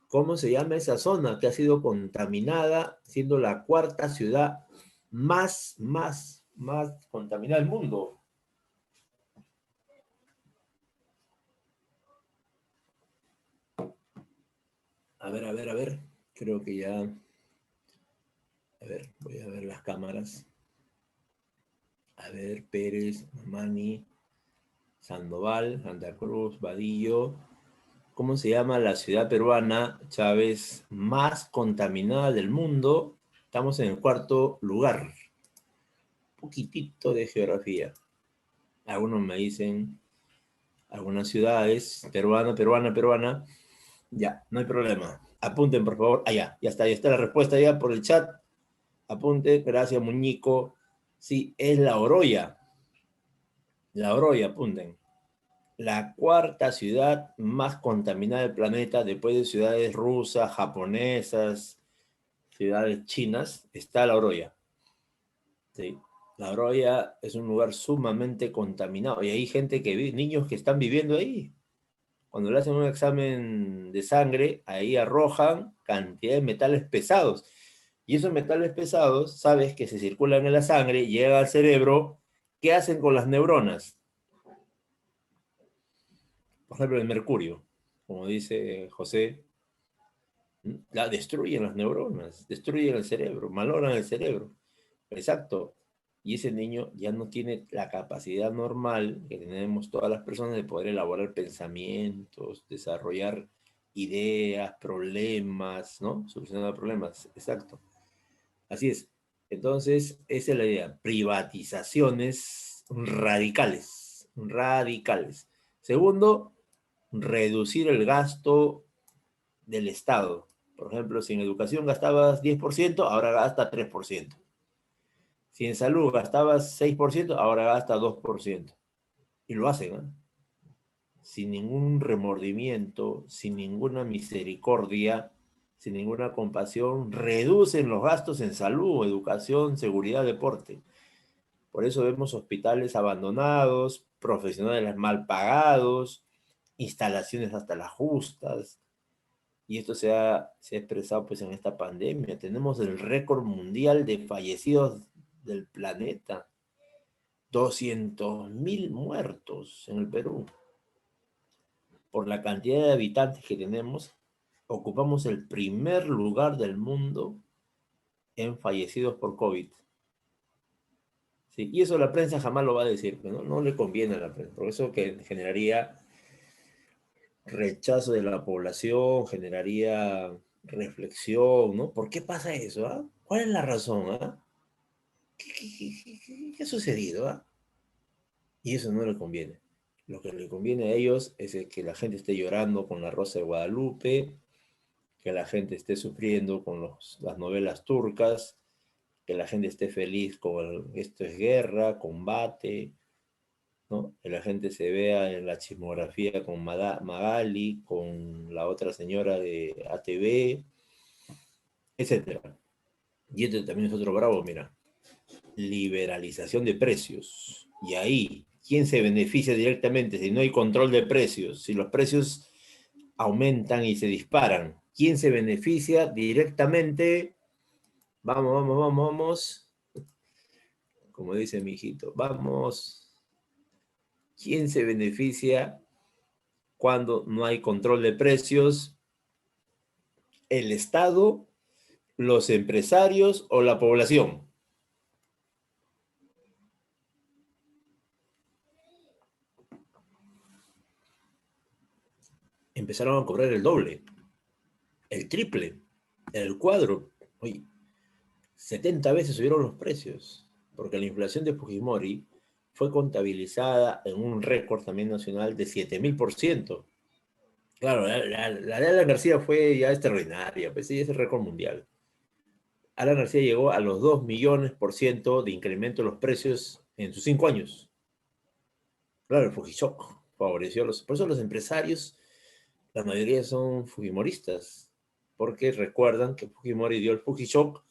¿Cómo se llama esa zona que ha sido contaminada, siendo la cuarta ciudad más contaminada del mundo? A ver. Creo que ya. A ver, voy a ver las cámaras. A ver, Pérez, Mani, Sandoval, Santa Cruz, Vadillo. ¿Cómo se llama la ciudad peruana, Chávez, más contaminada del mundo? Estamos en el cuarto lugar. Un poquitito de geografía. Algunos me dicen algunas ciudades, peruana. Ya, no hay problema. Apunten, por favor. Allá, ya está la respuesta ya por el chat. Apunte, gracias, Muñico. Sí, es La Oroya. La Oroya, apunten. La cuarta ciudad más contaminada del planeta, después de ciudades rusas, japonesas, ciudades chinas, está La Oroya. Sí. La Oroya es un lugar sumamente contaminado y hay gente niños que están viviendo ahí. Cuando le hacen un examen de sangre, ahí arrojan cantidad de metales pesados. Y esos metales pesados, sabes que se circulan en la sangre, llegan al cerebro. ¿Qué hacen con las neuronas? Por ejemplo, el mercurio, como dice José, la destruyen las neuronas, destruyen el cerebro, malogran el cerebro. Exacto. Y ese niño ya no tiene la capacidad normal que tenemos todas las personas de poder elaborar pensamientos, desarrollar ideas, problemas, ¿no? Solucionar problemas, exacto. Así es. Entonces, esa es la idea. Privatizaciones radicales, radicales. Segundo, reducir el gasto del Estado. Por ejemplo, si en educación gastabas 10%, ahora gasta 3%. Si en salud gastabas 6%, ahora gasta 2%. Y lo hacen, ¿eh? Sin ningún remordimiento, sin ninguna misericordia, sin ninguna compasión, reducen los gastos en salud, educación, seguridad, deporte. Por eso vemos hospitales abandonados, profesionales mal pagados, instalaciones hasta las justas. Y esto se ha expresado pues en esta pandemia. Tenemos el récord mundial de fallecidos del planeta. 200.000 muertos en el Perú. Por la cantidad de habitantes que tenemos, ocupamos el primer lugar del mundo en fallecidos por COVID. Sí, y eso la prensa jamás lo va a decir, ¿no? No le conviene a la prensa, por eso que generaría rechazo de la población, generaría reflexión, ¿no? ¿Por qué pasa eso? ¿Ah? ¿Cuál es la razón? ¿Ah? ¿Qué ha sucedido? ¿Ah? Y eso no le conviene. Lo que le conviene a ellos es que la gente esté llorando con la Rosa de Guadalupe, que la gente esté sufriendo con las novelas turcas, que la gente esté feliz con esto es guerra, combate, ¿no? Que la gente se vea en la chismografía con Magali, con la otra señora de ATV, etcétera. Y este también es otro bravo, mira, liberalización de precios. Y ahí, ¿quién se beneficia directamente si no hay control de precios? Si los precios aumentan y se disparan, ¿quién se beneficia directamente? Vamos, vamos, vamos, vamos. Como dice mi hijito, vamos. ¿Quién se beneficia cuando no hay control de precios? ¿El Estado, los empresarios o la población? Empezaron a cobrar el doble, el triple, el cuadro. Oye, 70 veces subieron los precios, porque la inflación de Fujimori fue contabilizada en un récord también nacional de 7.000%. Claro, la de Alan García fue ya extraordinaria, pues sí, es el récord mundial. Alan García llegó a los 2 millones% de incremento de los precios en sus 5 años. Claro, el Fujishock favoreció a los... Por eso los empresarios, la mayoría son fujimoristas, porque recuerdan que Fujimori dio el Fujishock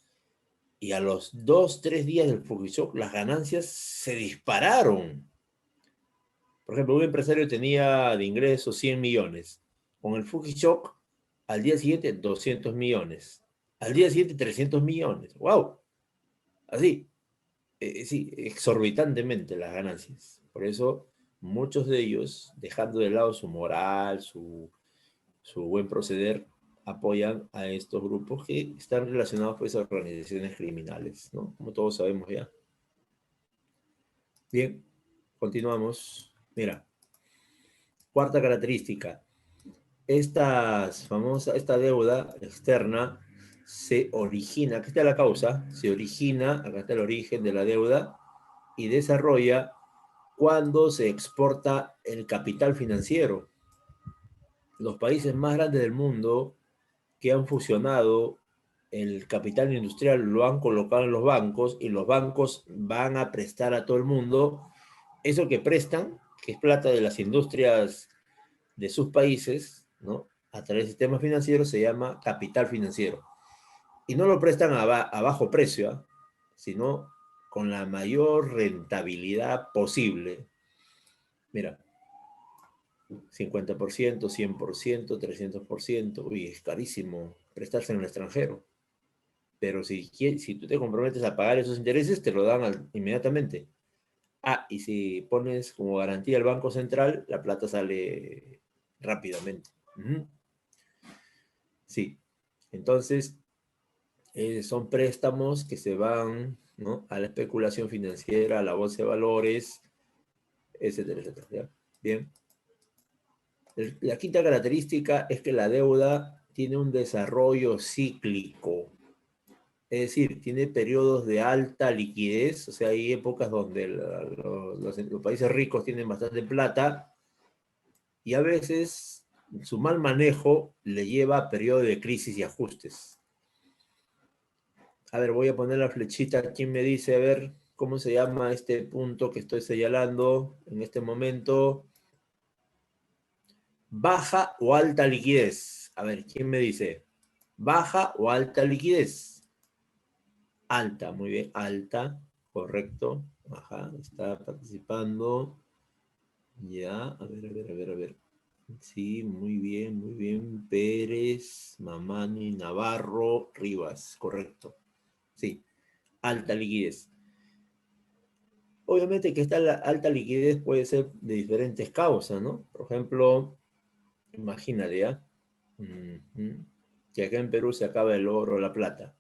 y a los 2, 3 días del Fujishock las ganancias se dispararon. Por ejemplo, un empresario tenía de ingresos 100 millones. Con el Fujishock, al día siguiente 200 millones. Al día siguiente 300 millones. ¡Wow! Así. Sí, exorbitantemente las ganancias. Por eso muchos de ellos, dejando de lado su moral, su buen proceder, apoyan a estos grupos que están relacionados pues, a organizaciones criminales, ¿no? Como todos sabemos ya. Bien, continuamos. Mira, cuarta característica. Esta deuda externa se origina, aquí está la causa, se origina, acá está el origen de la deuda, y desarrolla cuando se exporta el capital financiero. Los países más grandes del mundo que han fusionado el capital industrial lo han colocado en los bancos y los bancos van a prestar a todo el mundo eso que prestan, que es plata de las industrias de sus países, ¿no? A través del sistema financiero se llama capital financiero. Y no lo prestan a bajo precio, ¿eh? Sino con la mayor rentabilidad posible. Mira, 50%, 100%, 300%. Uy, es carísimo prestarse en el extranjero. Pero si tú te comprometes a pagar esos intereses, te lo dan inmediatamente. Ah, y si pones como garantía el Banco Central, la plata sale rápidamente. Sí, entonces son préstamos que se van, ¿no? A la especulación financiera, a la bolsa de valores, etcétera, etcétera. ¿Ya? Bien. La quinta característica es que la deuda tiene un desarrollo cíclico. Es decir, tiene periodos de alta liquidez, o sea, hay épocas donde los países ricos tienen bastante plata y a veces su mal manejo le lleva a periodos de crisis y ajustes. A ver, voy a poner la flechita. ¿Quién me dice, a ver, cómo se llama este punto que estoy señalando en este momento? Baja o alta liquidez. A ver, ¿quién me dice? Baja o alta liquidez. Alta, muy bien, alta, correcto. Ajá, está participando. Ya, a ver, a ver, a ver, a ver. Sí, muy bien, muy bien. Pérez, Mamani, Navarro, Rivas, correcto. Sí, alta liquidez. Obviamente que esta alta liquidez puede ser de diferentes causas, ¿no? Por ejemplo, imagínate, ¿ya? Que acá en Perú se acaba el oro o la plata,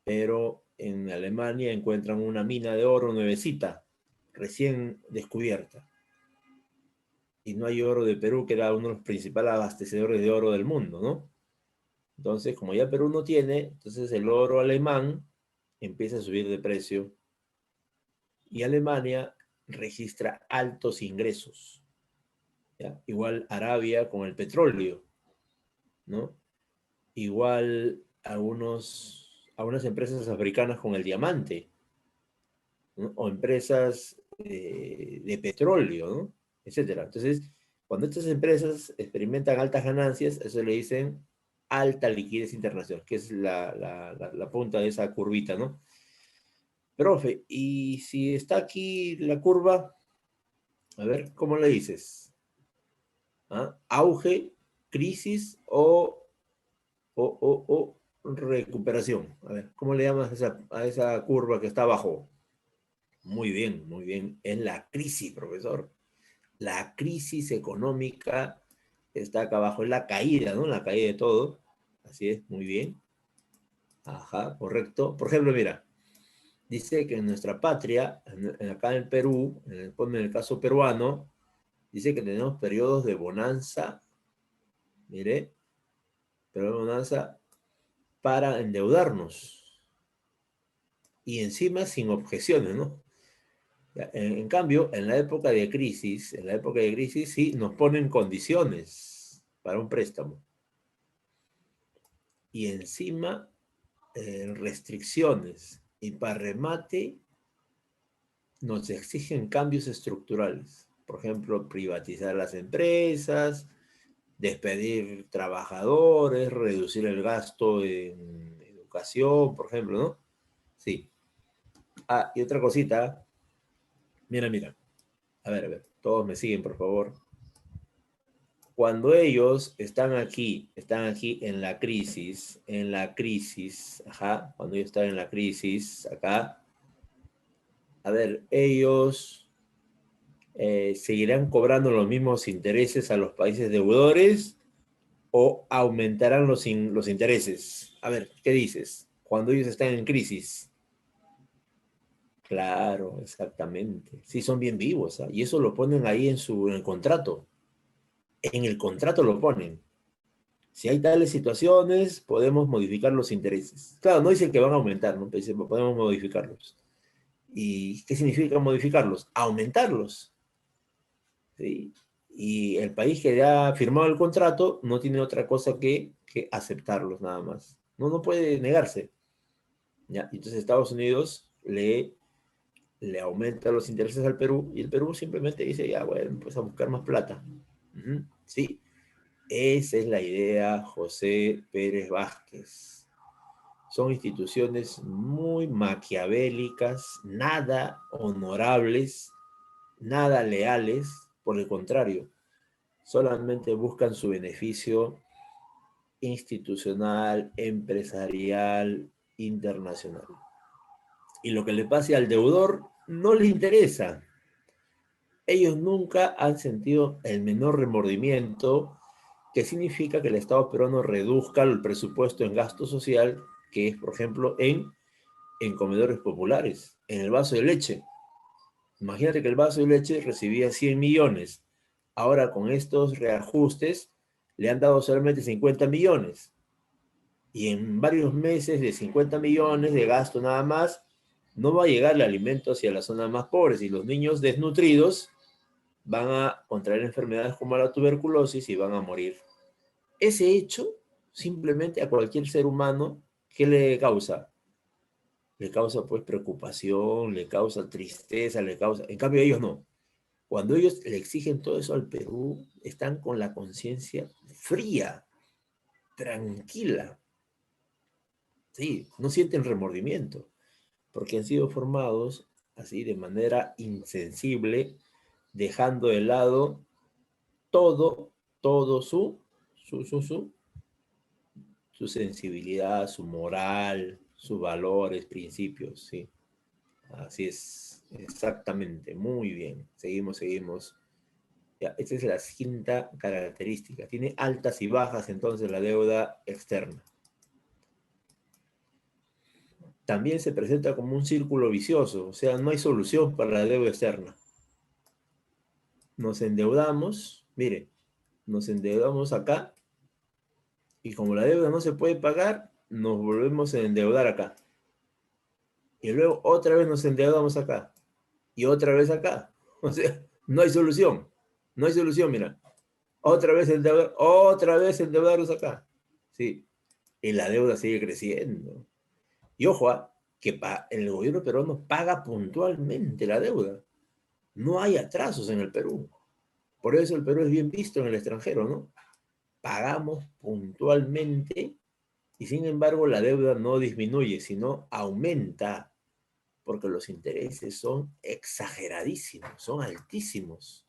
pero en Alemania encuentran una mina de oro nuevecita, recién descubierta. Y no hay oro de Perú, que era uno de los principales abastecedores de oro del mundo, ¿no? Entonces, como ya Perú no tiene, entonces el oro alemán empieza a subir de precio y Alemania registra altos ingresos. ¿Ya? Igual Arabia con el petróleo, ¿no? Igual algunas empresas africanas con el diamante, ¿no? O empresas de petróleo, ¿no? Etcétera. Entonces, cuando estas empresas experimentan altas ganancias, eso le dicen alta liquidez internacional, que es la punta de esa curvita, ¿no? Profe, y si está aquí la curva, a ver, ¿cómo le dices? ¿Ah? ¿Auge, crisis o recuperación? A ver, ¿cómo le llamas a esa curva que está abajo? Muy bien, muy bien. Es la crisis, profesor. La crisis económica está acá abajo. Es la caída, ¿no? La caída de todo. Así es, muy bien. Ajá, correcto. Por ejemplo, mira, dice que en nuestra patria, acá en Perú, en el caso peruano, dice que tenemos periodos de bonanza, mire, periodos de bonanza para endeudarnos y encima sin objeciones, ¿no? En cambio, en la época de crisis sí nos ponen condiciones para un préstamo y encima restricciones y para remate nos exigen cambios estructurales. Por ejemplo, privatizar las empresas, despedir trabajadores, reducir el gasto en educación, por ejemplo, ¿no? Sí. Ah, y otra cosita, mira, mira, a ver, todos me siguen, por favor. Cuando ellos están aquí en la crisis, ajá, cuando ellos están en la crisis, acá, a ver, ellos seguirán cobrando los mismos intereses a los países deudores o aumentarán los intereses. A ver, ¿qué dices? Cuando ellos están en crisis. Claro, exactamente. Sí, son bien vivos, ¿ah? Y eso lo ponen ahí en el contrato. En el contrato lo ponen. Si hay tales situaciones, podemos modificar los intereses. Claro, no dicen que van a aumentar, ¿no? Dicen, podemos modificarlos. ¿Y qué significa modificarlos? Aumentarlos. ¿Sí? Y el país que ya ha firmado el contrato no tiene otra cosa que aceptarlos nada más. No, no puede negarse. ¿Ya? Entonces Estados Unidos le aumenta los intereses al Perú y el Perú simplemente dice, ya, bueno, pues a buscar más plata. Sí, esa es la idea, José Pérez Vázquez. Son instituciones muy maquiavélicas, nada honorables, nada leales, por el contrario, solamente buscan su beneficio institucional, empresarial, internacional. Y lo que le pase al deudor no le interesa. Ellos nunca han sentido el menor remordimiento, que significa que el Estado peruano reduzca el presupuesto en gasto social, que es, por ejemplo, en comedores populares, en el vaso de leche. Imagínate que el vaso de leche recibía 100 millones, Ahora con estos reajustes le han dado solamente 50 millones. Y en varios meses de 50 millones de gasto nada más, no va a llegar el alimento hacia las zonas más pobres y los niños desnutridos van a contraer enfermedades como la tuberculosis y van a morir. Ese hecho, simplemente a cualquier ser humano, ¿qué le causa? Le causa pues preocupación, le causa tristeza, le causa... En cambio ellos no. Cuando ellos le exigen todo eso al Perú, están con la conciencia fría, tranquila. Sí, no sienten remordimiento, porque han sido formados así de manera insensible, dejando de lado todo su sensibilidad, su moral, sus valores, principios, sí. Así es, exactamente, muy bien. Seguimos. Ya, esta es la quinta característica. Tiene altas y bajas entonces la deuda externa. También se presenta como un círculo vicioso, o sea, no hay solución para la deuda externa. Nos endeudamos, mire, nos endeudamos acá y como la deuda no se puede pagar, nos volvemos a endeudar acá. Y luego otra vez nos endeudamos acá y otra vez acá. O sea, no hay solución. No hay solución, mira. Otra vez endeudarnos acá. Sí. Y la deuda sigue creciendo. Y ojo, que el gobierno peruano paga puntualmente la deuda. No hay atrasos en el Perú. Por eso el Perú es bien visto en el extranjero, ¿no? Pagamos puntualmente y sin embargo la deuda no disminuye, sino aumenta, porque los intereses son exageradísimos, son altísimos.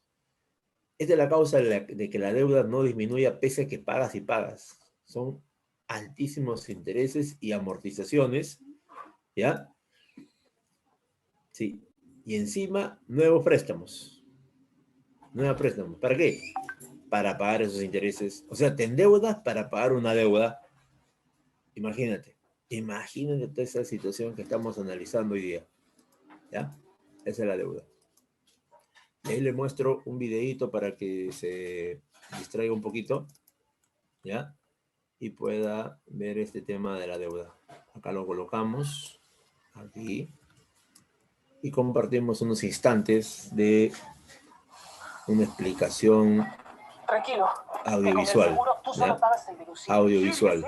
Esta es la causa de que la deuda no disminuya pese a que pagas y pagas. Son altísimos intereses y amortizaciones, ¿ya? Sí. Y encima, nuevos préstamos. Nuevos préstamos. ¿Para qué? Para pagar esos intereses. O sea, te endeudas para pagar una deuda. Imagínate toda esa situación que estamos analizando hoy día. ¿Ya? Esa es la deuda. Y ahí le muestro un videíto para que se distraiga un poquito, ¿ya? Y pueda ver este tema de la deuda. Acá lo colocamos, aquí, y compartimos unos instantes de una explicación Tranquilo. audiovisual. Audiovisual.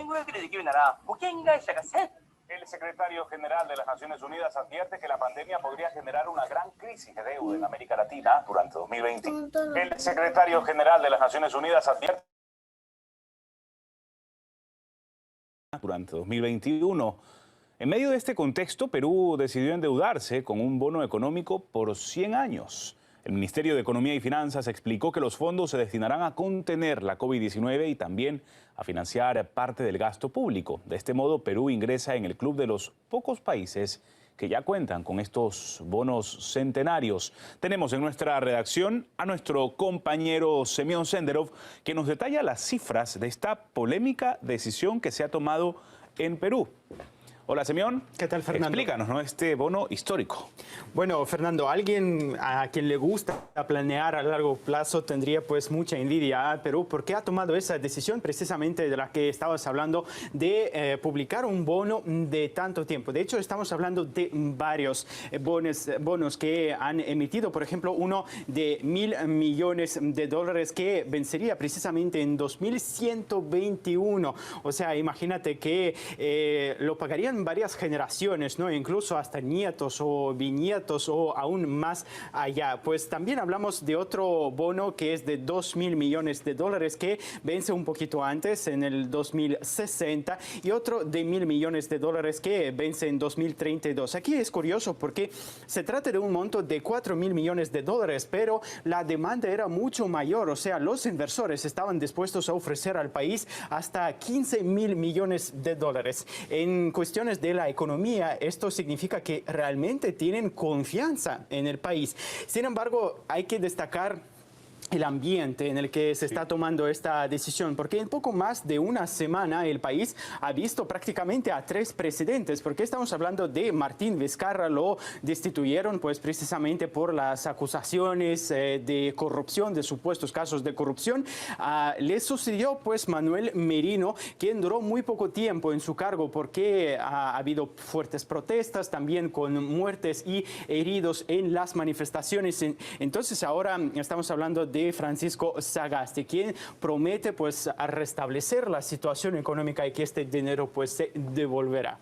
El secretario general de las Naciones Unidas advierte que la pandemia podría generar una gran crisis de deuda en América Latina durante 2020. El secretario general de las Naciones Unidas advierte durante 2021. En medio de este contexto, Perú decidió endeudarse con un bono económico por 100 años. El Ministerio de Economía y Finanzas explicó que los fondos se destinarán a contener la COVID-19 y también a financiar parte del gasto público. De este modo, Perú ingresa en el club de los pocos países que ya cuentan con estos bonos centenarios. Tenemos en nuestra redacción a nuestro compañero Semyon Senderov, que nos detalla las cifras de esta polémica decisión que se ha tomado en Perú. Hola, Semyon. ¿Qué tal, Fernando? Explícanos, ¿no?, este bono histórico. Bueno, Fernando, alguien a quien le gusta planear a largo plazo tendría pues mucha envidia a Perú porque ha tomado esa decisión precisamente de la que estabas hablando de publicar un bono de tanto tiempo. De hecho, estamos hablando de varios bonos que han emitido. Por ejemplo, uno de $1.000 millones que vencería precisamente en 2121. O sea, imagínate que lo pagarían varias generaciones, ¿no? Incluso hasta nietos o bisnietos o aún más allá. Pues también hablamos de otro bono que es de $2.000 millones que vence un poquito antes, en el 2060, y otro de $1.000 millones que vence en 2032. Aquí es curioso porque se trata de un monto de $4.000 millones, pero la demanda era mucho mayor. O sea, los inversores estaban dispuestos a ofrecer al país hasta $15.000 millones. En cuestiones de la economía, esto significa que realmente tienen confianza en el país. Sin embargo, hay que destacar el ambiente en el que se está tomando esta decisión, porque en poco más de una semana el país ha visto prácticamente a 3 presidentes, porque estamos hablando de Martín Vizcarra, lo destituyeron pues precisamente por las acusaciones de corrupción, de supuestos casos de corrupción. Le sucedió pues Manuel Merino, quien duró muy poco tiempo en su cargo porque ha habido fuertes protestas, también con muertes y heridos en las manifestaciones. Entonces ahora estamos hablando de Francisco Sagasti, quien promete pues a restablecer la situación económica y que este dinero pues se devolverá.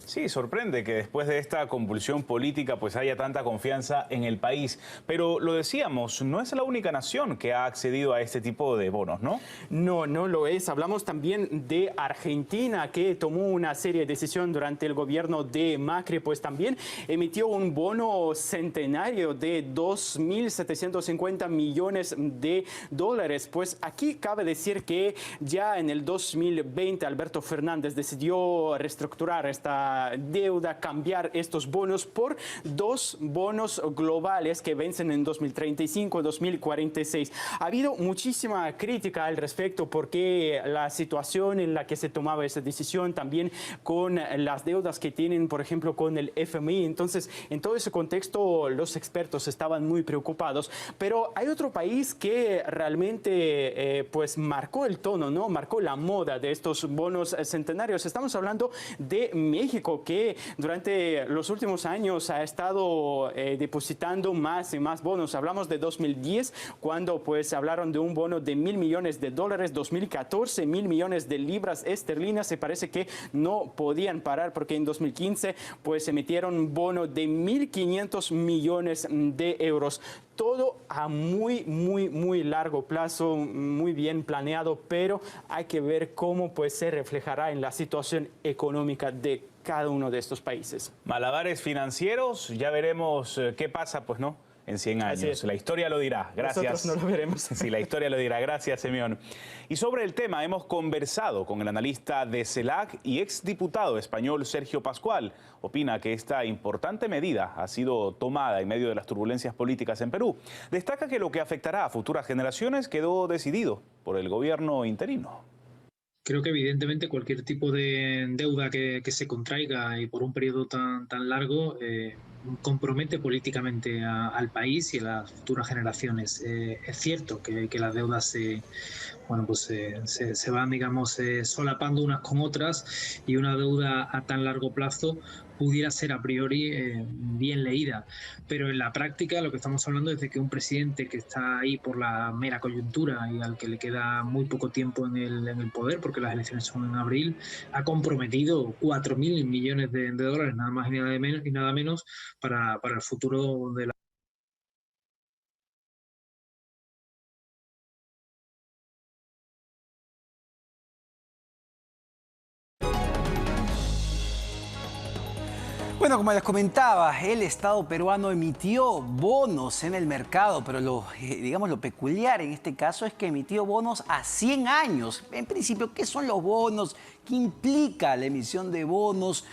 Sí, sorprende que después de esta convulsión política pues haya tanta confianza en el país. Pero lo decíamos, no es la única nación que ha accedido a este tipo de bonos, ¿no? No, no lo es. Hablamos también de Argentina, que tomó una serie de decisiones durante el gobierno de Macri, pues también emitió un bono centenario de 2.750 millones de dólares. Pues aquí cabe decir que ya en el 2020 Alberto Fernández decidió reestructurar esta deuda, cambiar estos bonos por 2 bonos globales que vencen en 2035 y 2046. Ha habido muchísima crítica al respecto porque la situación en la que se tomaba esa decisión, también con las deudas que tienen, por ejemplo, con el FMI. Entonces, en todo ese contexto, los expertos estaban muy preocupados. Pero hay otro país que realmente pues marcó el tono, ¿no? Marcó la moda de estos bonos centenarios. Estamos hablando de México, que durante los últimos años ha estado depositando más y más bonos. Hablamos de 2010, cuando pues hablaron de un bono de 1.000 millones de dólares, 2014, 1.000 millones de libras esterlinas. Se parece que no podían parar porque en 2015 pues emitieron un bono de 1.500 millones de euros. Todo a muy largo plazo, muy bien planeado, pero hay que ver cómo pues se reflejará en la situación económica de cada uno de estos países. Malabares financieros, ya veremos qué pasa, pues no, en 100 años. La historia lo dirá. Gracias. Nosotros no lo veremos. Sí, la historia lo dirá. Gracias, Simeón. Y sobre el tema hemos conversado con el analista de CELAC y exdiputado español Sergio Pascual. Opina que esta importante medida ha sido tomada en medio de las turbulencias políticas en Perú. Destaca que lo que afectará a futuras generaciones quedó decidido por el gobierno interino. Creo que evidentemente cualquier tipo de deuda que se contraiga y por un periodo tan largo compromete políticamente al país y a las futuras generaciones. Es cierto que las deudas se van, digamos, solapando unas con otras, y una deuda a tan largo plazo pudiera ser a priori bien leída, pero en la práctica lo que estamos hablando es de que un presidente que está ahí por la mera coyuntura y al que le queda muy poco tiempo en el poder, porque las elecciones son en abril, ha comprometido 4.000 millones de dólares, nada más y nada menos, para el futuro de la... Bueno, como les comentaba, el Estado peruano emitió bonos en el mercado, pero digamos, lo peculiar en este caso es que emitió bonos a 100 años. En principio, ¿qué son los bonos? ¿Qué implica la emisión de bonos?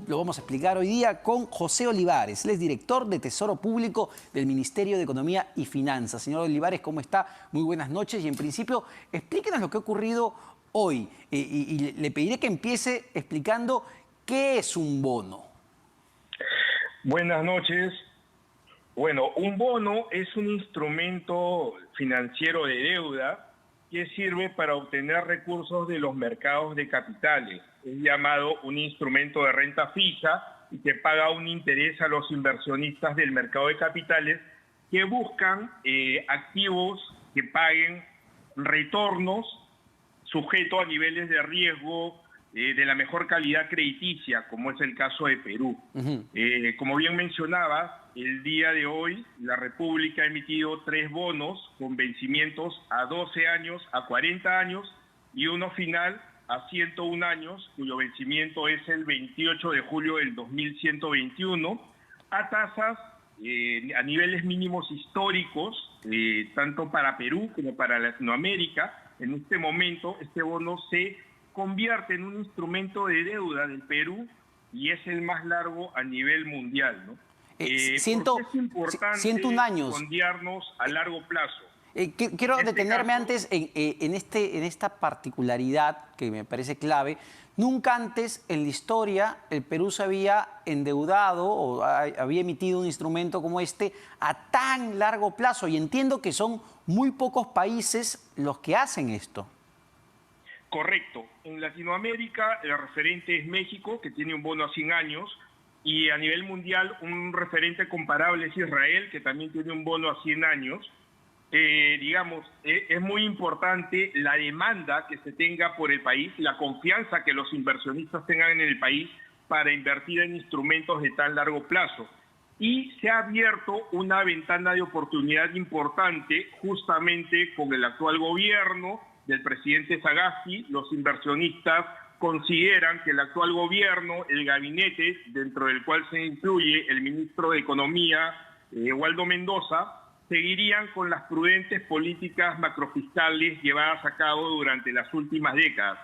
Lo vamos a explicar hoy día con José Olivares. Él es director de Tesoro Público del Ministerio de Economía y Finanzas. Señor Olivares, ¿cómo está? Muy buenas noches. Y en principio, explíquenos lo que ha ocurrido hoy. Y le pediré que empiece explicando qué es un bono. Buenas noches. Bueno, un bono es un instrumento financiero de deuda que sirve para obtener recursos de los mercados de capitales. Es llamado un instrumento de renta fija y que paga un interés a los inversionistas del mercado de capitales que buscan activos que paguen retornos sujeto a niveles de riesgo de la mejor calidad crediticia, como es el caso de Perú. Como bien mencionaba, el día de hoy la República ha emitido 3 bonos con vencimientos a 12 años, a 40 años y uno final a 101 años, cuyo vencimiento es el 28 de julio del 2121, a tasas a niveles mínimos históricos, tanto para Perú como para Latinoamérica. En este momento, este bono se convierte en un instrumento de deuda del Perú y es el más largo a nivel mundial, ¿no? ¿Por qué es importante 101 años. fondearnos a largo plazo? Quiero detenerme caso, antes en esta particularidad que me parece clave. Nunca antes en la historia el Perú se había endeudado o había emitido un instrumento como este a tan largo plazo. Y entiendo que son muy pocos países los que hacen esto. Correcto. En Latinoamérica el referente es México, que tiene un bono a 100 años, y a nivel mundial un referente comparable es Israel, que también tiene un bono a 100 años. Digamos, es muy importante la demanda que se tenga por el país, la confianza que los inversionistas tengan en el país para invertir en instrumentos de tan largo plazo. Y se ha abierto una ventana de oportunidad importante justamente con el actual gobierno del presidente Sagasti. Los inversionistas consideran que el actual gobierno, el gabinete, dentro del cual se incluye el ministro de Economía, Waldo Mendoza, seguirían con las prudentes políticas macrofiscales llevadas a cabo durante las últimas décadas.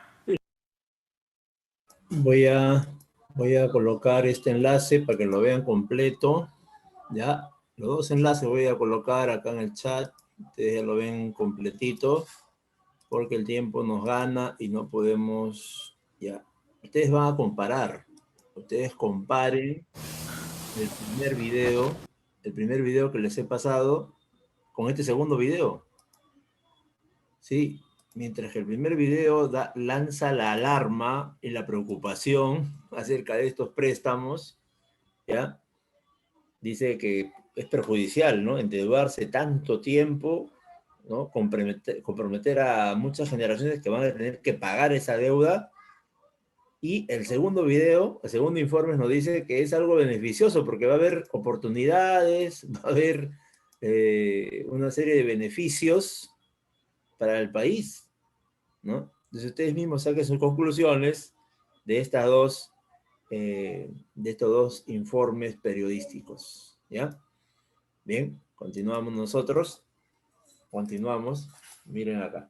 Voy a colocar este enlace para que lo vean completo. Ya, los 2 enlaces voy a colocar acá en el chat. Ustedes ya lo ven completito, porque el tiempo nos gana y no podemos... Ya, ustedes van a comparar. Ustedes comparen el primer video que les he pasado con este segundo video. Sí, mientras que el primer video lanza la alarma y la preocupación acerca de estos préstamos, ¿ya? Dice que es perjudicial, ¿no? Endeudarse tanto tiempo, ¿no? Comprometer a muchas generaciones que van a tener que pagar esa deuda. Y el segundo video, el segundo informe nos dice que es algo beneficioso porque va a haber oportunidades, va a haber una serie de beneficios para el país, ¿no? Entonces ustedes mismos saquen sus conclusiones de estos dos informes periodísticos, ¿ya? Bien, continuamos nosotros. Continuamos. Miren acá.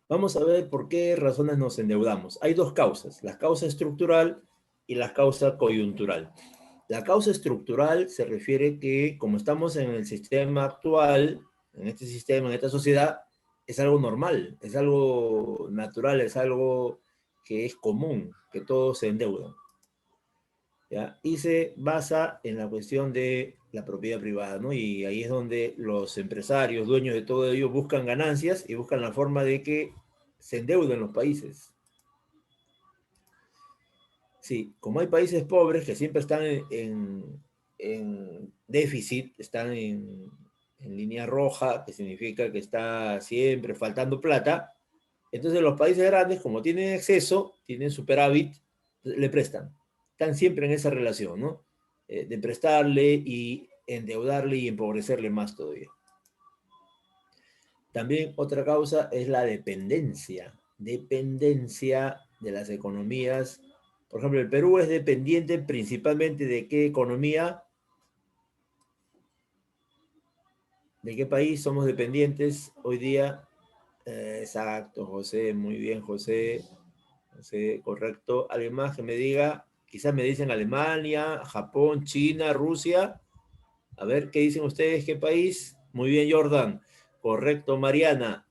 Vamos a ver por qué razones nos endeudamos. Hay 2 causas, la causa estructural y la causa coyuntural. La causa estructural se refiere que, como estamos en el sistema actual, en este sistema, en esta sociedad, es algo normal, es algo natural, es algo que es común, que todos se endeudan, ¿ya? Y se basa en la cuestión de la propiedad privada, ¿no? Y ahí es donde los empresarios, dueños de todo ello, buscan ganancias y buscan la forma de que se endeuden los países. Sí, como hay países pobres que siempre están en déficit, están en línea roja, que significa que está siempre faltando plata, entonces los países grandes, como tienen exceso, tienen superávit, le prestan. Están siempre en esa relación, ¿no? De prestarle y endeudarle y empobrecerle más todavía. También otra causa es la dependencia de las economías. Por ejemplo, el Perú es dependiente principalmente de qué economía, de qué país somos dependientes hoy día. Exacto, José, muy bien, José, correcto. ¿Alguien más que me diga? Quizás me dicen Alemania, Japón, China, Rusia. A ver, ¿qué dicen ustedes? ¿Qué país? Muy bien, Jordan. Correcto, Mariana.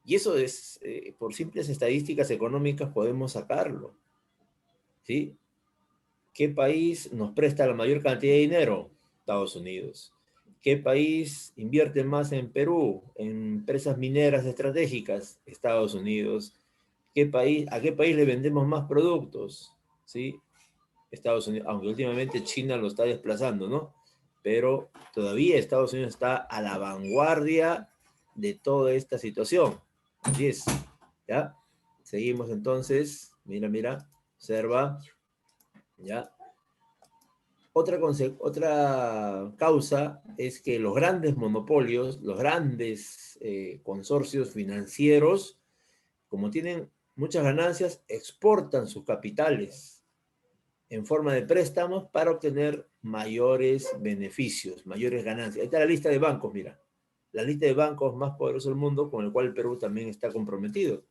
Y eso es, por simples estadísticas económicas podemos sacarlo, ¿sí? ¿Qué país nos presta la mayor cantidad de dinero? Estados Unidos. ¿Qué país invierte más en Perú, en empresas mineras estratégicas? Estados Unidos. ¿A qué país le vendemos más productos? ¿Sí? Estados Unidos, aunque últimamente China lo está desplazando, ¿no? Pero todavía Estados Unidos está a la vanguardia de toda esta situación. Así es. ¿Ya? Seguimos entonces. Mira, mira. Observa. ¿Ya? Otra causa es que los grandes monopolios, los grandes consorcios financieros, como tienen muchas ganancias, exportan sus capitales en forma de préstamos para obtener mayores beneficios, mayores ganancias. Ahí está la lista de bancos, mira. La lista de bancos más poderosos del mundo, con el cual el Perú también está comprometido.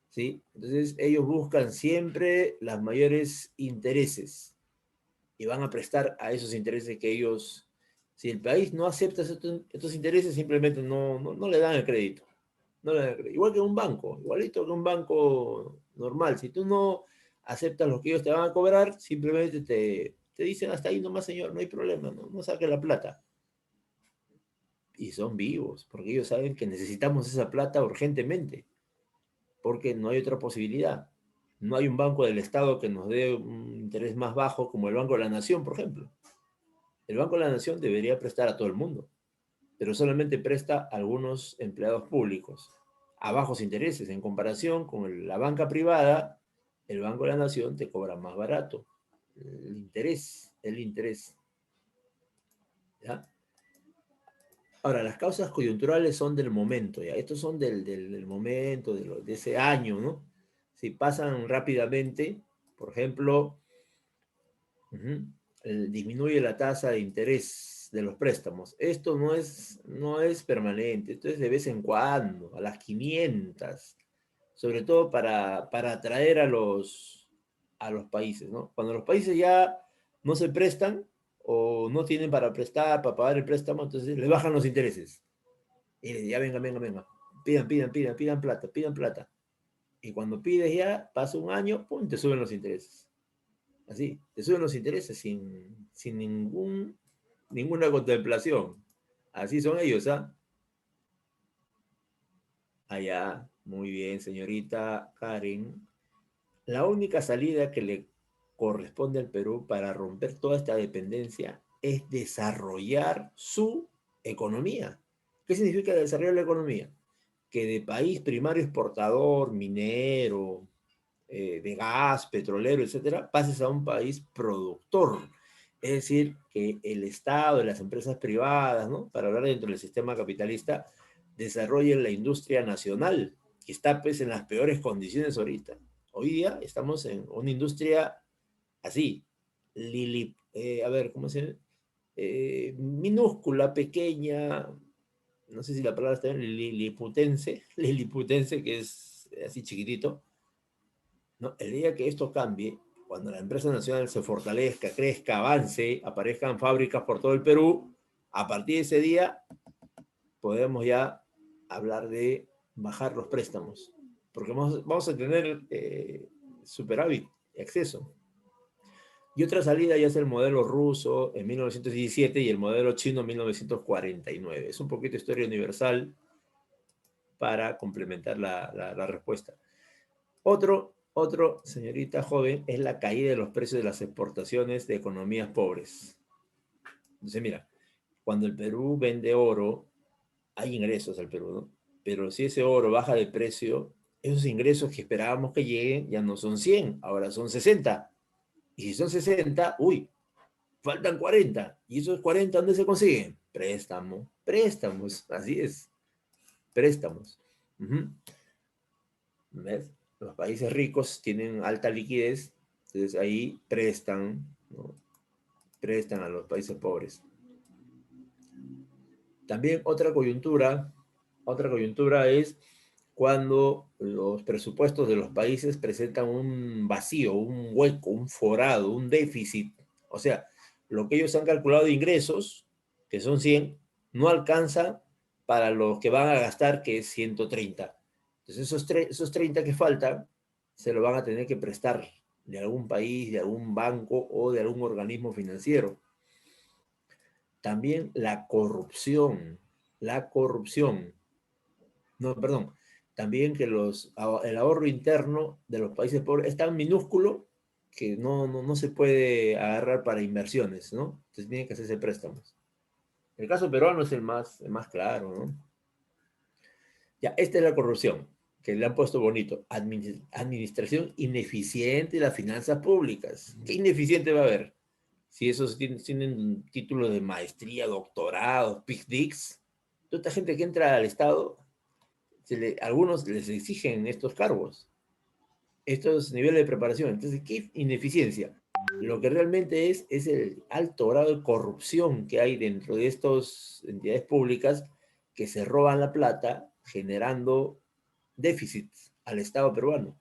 ¿Sí? Entonces, ellos buscan siempre los mayores intereses y van a prestar a esos intereses que ellos, si el país no acepta estos intereses, simplemente no le dan el crédito. No le dan el crédito. Igual que un banco, igualito que un banco normal. Si tú no aceptas lo que ellos te van a cobrar, simplemente te dicen hasta ahí nomás, señor, no hay problema, no saque la plata. Y son vivos, porque ellos saben que necesitamos esa plata urgentemente, porque no hay otra posibilidad. No hay un banco del Estado que nos dé un interés más bajo como el Banco de la Nación, por ejemplo. El Banco de la Nación debería prestar a todo el mundo, pero solamente presta a algunos empleados públicos a bajos intereses. En comparación con la banca privada, el Banco de la Nación te cobra más barato. El interés. ¿Ya? Ahora, las causas coyunturales son del momento, ¿ya? Estos son del momento, de ese año, ¿no? Si pasan rápidamente, por ejemplo, disminuye la tasa de interés de los préstamos. Esto no es permanente, esto es de vez en cuando, a las 500, sobre todo para atraer a los países, ¿no? Cuando los países ya no se prestan o no tienen para prestar, para pagar el préstamo, entonces le bajan los intereses. Y ya venga, venga, venga. Pidan plata, pidan plata. Y cuando pides ya, pasa un año, pum, te suben los intereses. Así, te suben los intereses sin ninguna contemplación. Así son ellos, ¿ah? Allá, muy bien, señorita Karen. La única salida que le corresponde al Perú para romper toda esta dependencia es desarrollar su economía. ¿Qué significa desarrollar la economía? Que de país primario exportador, minero, de gas, petrolero, etcétera, pases a un país productor. Es decir, que el Estado y las empresas privadas, ¿no? Para hablar dentro del sistema capitalista, desarrollen la industria nacional, que está pues en las peores condiciones ahorita. Hoy día estamos en una industria así, a ver, ¿cómo se llama? Minúscula, pequeña, no sé si la palabra está bien, liliputense, que es así chiquitito, ¿no? El día que esto cambie, cuando la empresa nacional se fortalezca, crezca, avance, aparezcan fábricas por todo el Perú, a partir de ese día podemos ya hablar de bajar los préstamos, porque vamos a tener superávit, exceso. Y otra salida ya es el modelo ruso en 1917 y el modelo chino en 1949. Es un poquito historia universal para complementar la respuesta. Otro, señorita joven, es la caída de los precios de las exportaciones de economías pobres. Entonces, mira, cuando el Perú vende oro, hay ingresos al Perú, ¿no? Pero si ese oro baja de precio, esos ingresos que esperábamos que lleguen ya no son 100, ahora son 60. Y si son 60, uy, faltan 40. ¿Y esos 40 dónde se consiguen? Préstamos, así es, préstamos. ¿Ves? Los países ricos tienen alta liquidez, entonces ahí prestan, ¿no? Prestan a los países pobres. También otra coyuntura es cuando los presupuestos de los países presentan un vacío, un hueco, un forado, un déficit. O sea, lo que ellos han calculado de ingresos, que son 100, no alcanza para lo que van a gastar, que es 130. Entonces esos 30 que faltan se lo van a tener que prestar de algún país, de algún banco o de algún organismo financiero. También la corrupción, no, perdón, también que el ahorro interno de los países pobres es tan minúsculo que no se puede agarrar para inversiones, ¿no? Entonces tienen que hacerse préstamos. El caso peruano es el más claro, ¿no? Ya, esta es la corrupción. que le han puesto bonito, administración ineficiente de las finanzas públicas. ¿Qué ineficiente va a haber? Si esos tienen títulos de maestría, doctorado, PhDs, toda esta gente que entra al Estado, algunos les exigen estos cargos, estos niveles de preparación. Entonces, ¿qué ineficiencia? Lo que realmente es el alto grado de corrupción que hay dentro de estas entidades públicas que se roban la plata generando déficits al Estado peruano.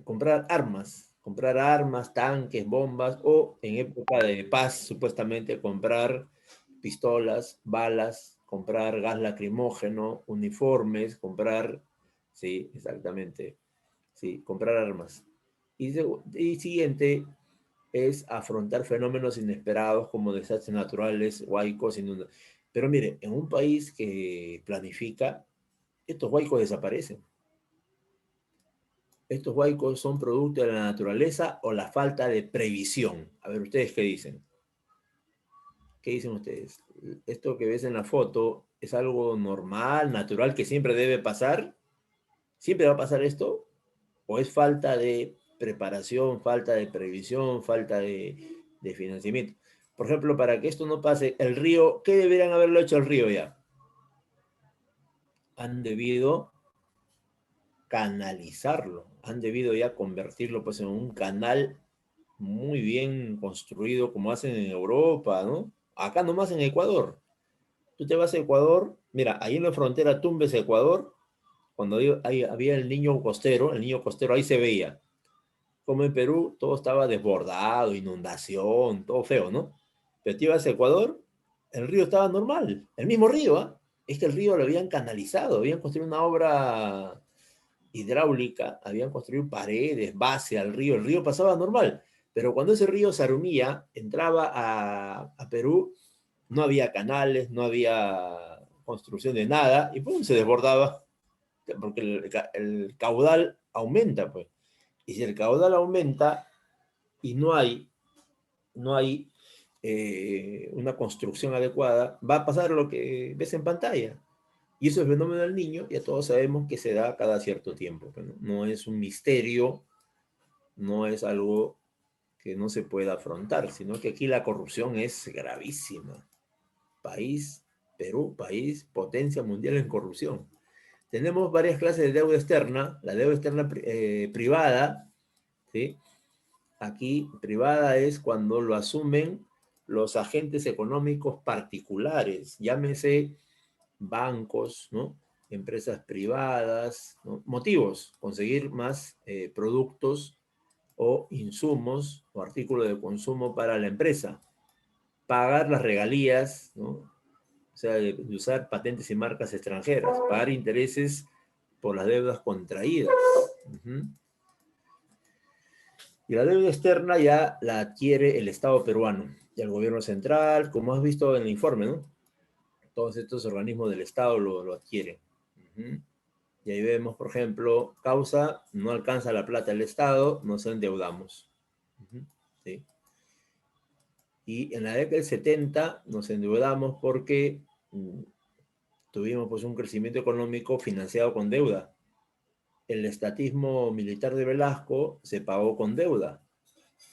Comprar armas, tanques, bombas, o en época de paz, supuestamente, comprar pistolas, balas, comprar gas lacrimógeno, uniformes, comprar, sí, exactamente, sí, comprar armas. Y siguiente es afrontar fenómenos inesperados como desastres naturales, huaicos, inundaciones. Pero mire, en un país que planifica, estos huaicos desaparecen. Estos huaicos son producto de la naturaleza o la falta de previsión. A ver, ¿ustedes qué dicen? ¿Qué dicen ustedes? ¿Esto que ves en la foto es algo normal, natural, que siempre debe pasar? ¿Siempre va a pasar esto? ¿O es falta de preparación, falta de previsión, falta de financiamiento? Por ejemplo, para que esto no pase, el río, ¿qué deberían haberlo hecho el río ya? Han debido canalizarlo, han debido ya convertirlo pues en un canal muy bien construido como hacen en Europa, ¿no? Acá nomás en Ecuador. Tú te vas a Ecuador, mira, ahí en la frontera Tumbes, Ecuador, cuando había el niño costero ahí se veía. Como en Perú, todo estaba desbordado, inundación, todo feo, ¿no? Pero te ibas a Ecuador, el río estaba normal, el mismo río, ¿ah? Es que el río lo habían canalizado, habían construido una obra hidráulica, habían construido paredes, base al río, el río pasaba normal, pero cuando ese río Sarumía entraba a Perú, no había canales, no había construcción de nada, y ¡pum! Se desbordaba, porque el caudal aumenta, pues. Y si el caudal aumenta y no hay una construcción adecuada, va a pasar lo que ves en pantalla. Y eso es el fenómeno del niño, ya todos sabemos que se da cada cierto tiempo. Pero no es un misterio, no es algo que no se pueda afrontar, sino que aquí la corrupción es gravísima. Perú, país, potencia mundial en corrupción. Tenemos varias clases de deuda externa. La deuda externa privada, ¿sí? Aquí, privada es cuando lo asumen los agentes económicos particulares, llámese bancos, ¿no? Empresas privadas, ¿no? Motivos, conseguir más productos o insumos o artículos de consumo para la empresa, pagar las regalías, ¿no? O sea, de usar patentes y marcas extranjeras, pagar intereses por las deudas contraídas. Y la deuda externa ya la adquiere el Estado peruano y el gobierno central, como has visto en el informe, ¿no? Todos estos organismos del Estado lo adquieren. Y ahí vemos, por ejemplo, causa, no alcanza la plata del Estado, nos endeudamos. ¿Sí? Y en la década del 70 nos endeudamos porque tuvimos pues, un crecimiento económico financiado con deuda. El estatismo militar de Velasco se pagó con deuda.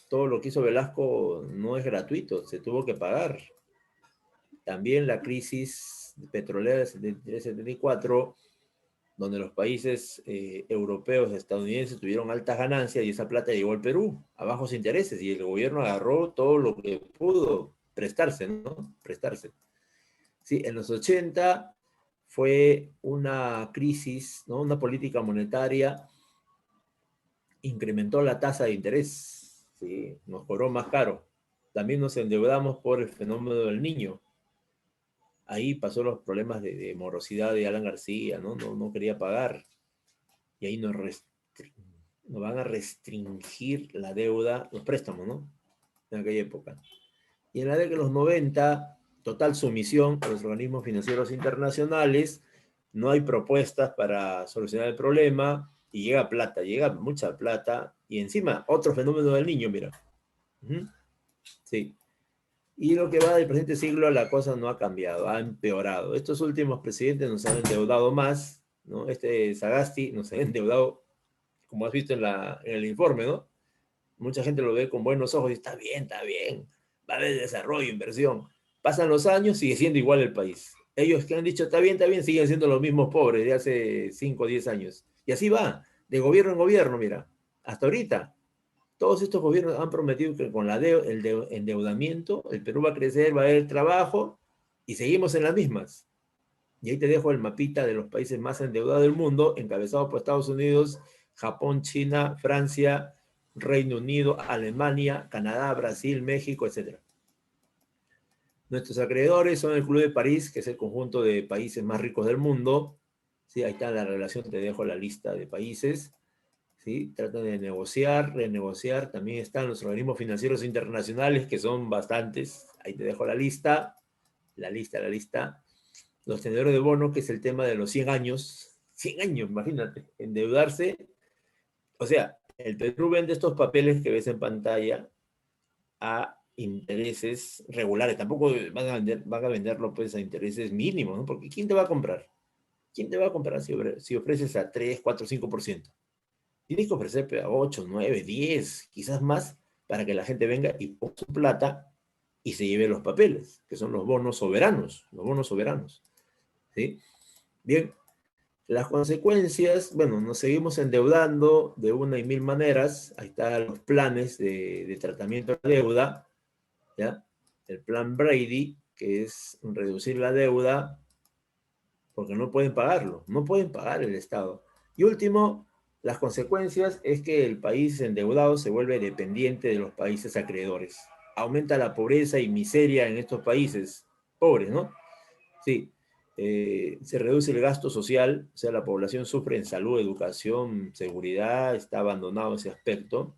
Todo lo que hizo Velasco no es gratuito, se tuvo que pagar. También la crisis petrolera de 73-74, donde los países europeos, estadounidenses tuvieron altas ganancias y esa plata llegó al Perú a bajos intereses y el gobierno agarró todo lo que pudo prestarse, ¿no? Prestarse. Sí, en los 80 fue una crisis, ¿no? Una política monetaria incrementó la tasa de interés, ¿sí? Nos cobró más caro. También nos endeudamos por el fenómeno del niño. Ahí pasó los problemas de morosidad de Alan García, ¿no? No quería pagar. Y ahí nos van a restringir la deuda, los préstamos, ¿no? En aquella época. Y en la década de los 90, total sumisión a los organismos financieros internacionales, no hay propuestas para solucionar el problema, y llega plata, llega mucha plata, y encima otro fenómeno del niño, mira. Sí. Y lo que va del presente siglo, la cosa no ha cambiado, ha empeorado. Estos últimos presidentes nos han endeudado más, ¿no? Sagasti nos ha endeudado, como has visto en el informe, ¿no? Mucha gente lo ve con buenos ojos y está bien, va a haber desarrollo, inversión. Pasan los años, sigue siendo igual el país. Ellos que han dicho está bien, siguen siendo los mismos pobres de hace 5 o 10 años. Y así va, de gobierno en gobierno, mira, hasta ahorita. Todos estos gobiernos han prometido que con el endeudamiento el Perú va a crecer, va a haber trabajo y seguimos en las mismas. Y ahí te dejo el mapita de los países más endeudados del mundo, encabezado por Estados Unidos, Japón, China, Francia, Reino Unido, Alemania, Canadá, Brasil, México, etc. Nuestros acreedores son el Club de París, que es el conjunto de países más ricos del mundo. Sí, ahí está la relación, te dejo la lista de países. ¿Sí? Tratan de negociar, renegociar. También están los organismos financieros internacionales, que son bastantes. Ahí te dejo la lista. La lista. Los tenedores de bono, que es el tema de los 100 años. 100 años, imagínate. Endeudarse. O sea, el Perú vende estos papeles que ves en pantalla a intereses regulares. Tampoco van a venderlo pues a intereses mínimos, ¿no? Porque ¿quién te va a comprar? ¿Quién te va a comprar si ofreces a 3, 4, 5%? Tienes que ofrecer a 8, 9, 10, quizás más, para que la gente venga y ponga su plata y se lleve los papeles, que son los bonos soberanos, ¿sí? Bien, las consecuencias, bueno, nos seguimos endeudando de una y mil maneras. Ahí están los planes de tratamiento de la deuda, ¿ya? El plan Brady, que es reducir la deuda, porque no pueden pagarlo, no pueden pagar el Estado. Y último, las consecuencias es que el país endeudado se vuelve dependiente de los países acreedores. Aumenta la pobreza y miseria en estos países pobres, ¿no? Sí. Se reduce el gasto social, o sea, la población sufre en salud, educación, seguridad, está abandonado ese aspecto.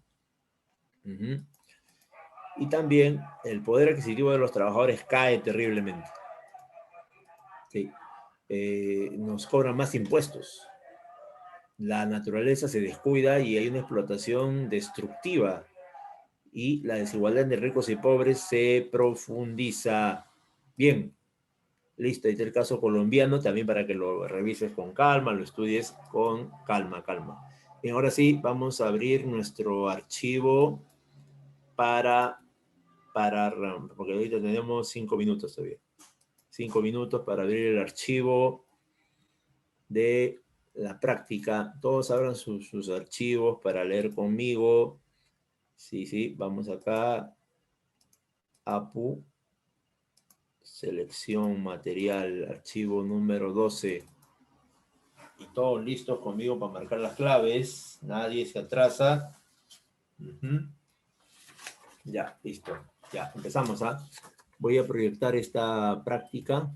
Y también el poder adquisitivo de los trabajadores cae terriblemente. Sí. Nos cobran más impuestos. La naturaleza se descuida y hay una explotación destructiva y la desigualdad entre ricos y pobres se profundiza. Bien, listo, ahí está el caso colombiano, también para que lo revises con calma, lo estudies con calma. Bien, ahora sí, vamos a abrir nuestro archivo porque ahorita tenemos 5 minutos todavía. 5 minutos para abrir el archivo de la práctica. Todos abran sus archivos para leer conmigo. Sí, vamos acá. APU. Selección material, archivo número 12. Y todos listos conmigo para marcar las claves. Nadie se atrasa. Ya, listo. Ya, empezamos. Voy a proyectar esta práctica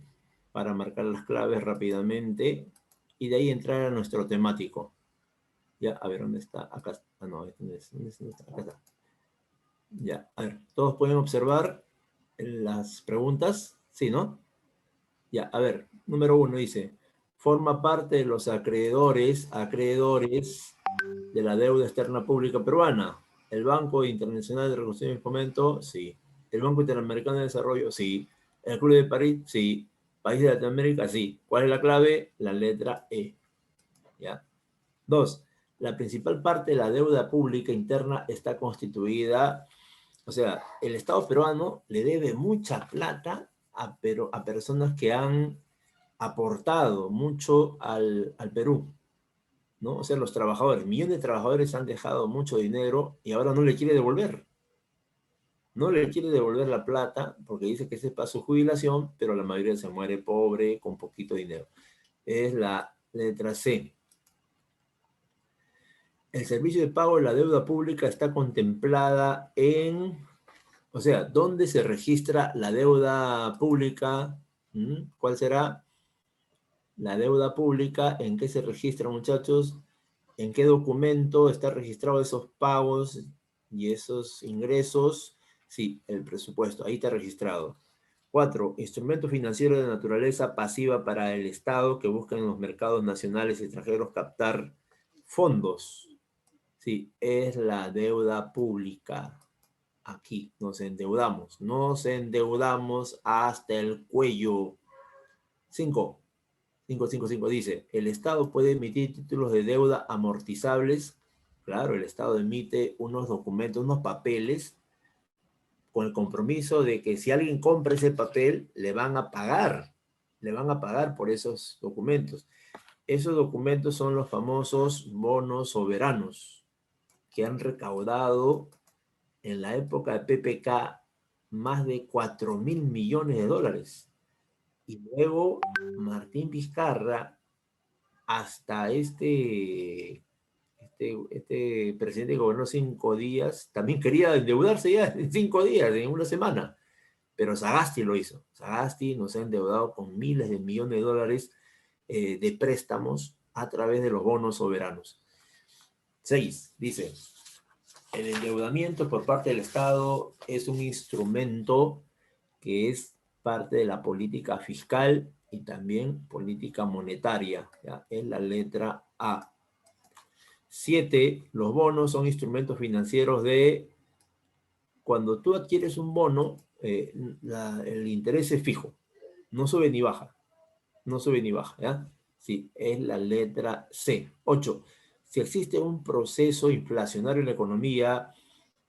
para marcar las claves rápidamente y de ahí entrar a nuestro temático. Ya, a ver, ¿dónde está? Acá está. No, ¿dónde está? Acá está. Ya, a ver, ¿todos pueden observar las preguntas? Sí, ¿no? Ya, a ver, número 1 dice, forma parte de los acreedores de la deuda externa pública peruana. ¿El Banco Internacional de Reconstrucción y Fomento? Sí. ¿El Banco Interamericano de Desarrollo? Sí. ¿El Club de París? Sí. ¿País de Latinoamérica? Sí. ¿Cuál es la clave? La letra E. ¿Ya? 2. La principal parte de la deuda pública interna está constituida, o sea, el Estado peruano le debe mucha plata a personas que han aportado mucho al Perú, ¿no? O sea, los trabajadores, millones de trabajadores han dejado mucho dinero y ahora no le quiere devolver. No le quiere devolver la plata porque dice que ese es para su jubilación, pero la mayoría se muere pobre, con poquito dinero. Es la letra C. El servicio de pago de la deuda pública está contemplada en, o sea, ¿dónde se registra la deuda pública? ¿Cuál será? La deuda pública, ¿en qué se registra, muchachos? ¿En qué documento está registrado esos pagos y esos ingresos? Sí, el presupuesto, ahí está registrado. 4. Instrumento financiero de naturaleza pasiva para el Estado que busca en los mercados nacionales y extranjeros captar fondos. Sí, es la deuda pública. aquí, nos endeudamos hasta el cuello. 555 dice, el Estado puede emitir títulos de deuda amortizables. Claro, el Estado emite unos documentos, unos papeles, con el compromiso de que si alguien compra ese papel, le van a pagar por esos documentos. Esos documentos son los famosos bonos soberanos, que han recaudado en la época de PPK más de 4.000 millones de dólares. Y luego Martín Vizcarra, hasta este presidente que gobernó 5 días, también quería endeudarse ya en 5 días, en una semana. Pero Sagasti lo hizo. Sagasti nos ha endeudado con miles de millones de dólares de préstamos a través de los bonos soberanos. 6, dice, el endeudamiento por parte del Estado es un instrumento que es parte de la política fiscal y también política monetaria, ¿ya? Es la letra A. 7, los bonos son instrumentos financieros de... Cuando tú adquieres un bono, el interés es fijo, no sube ni baja, ¿ya? Sí, es la letra C. 8, si existe un proceso inflacionario en la economía,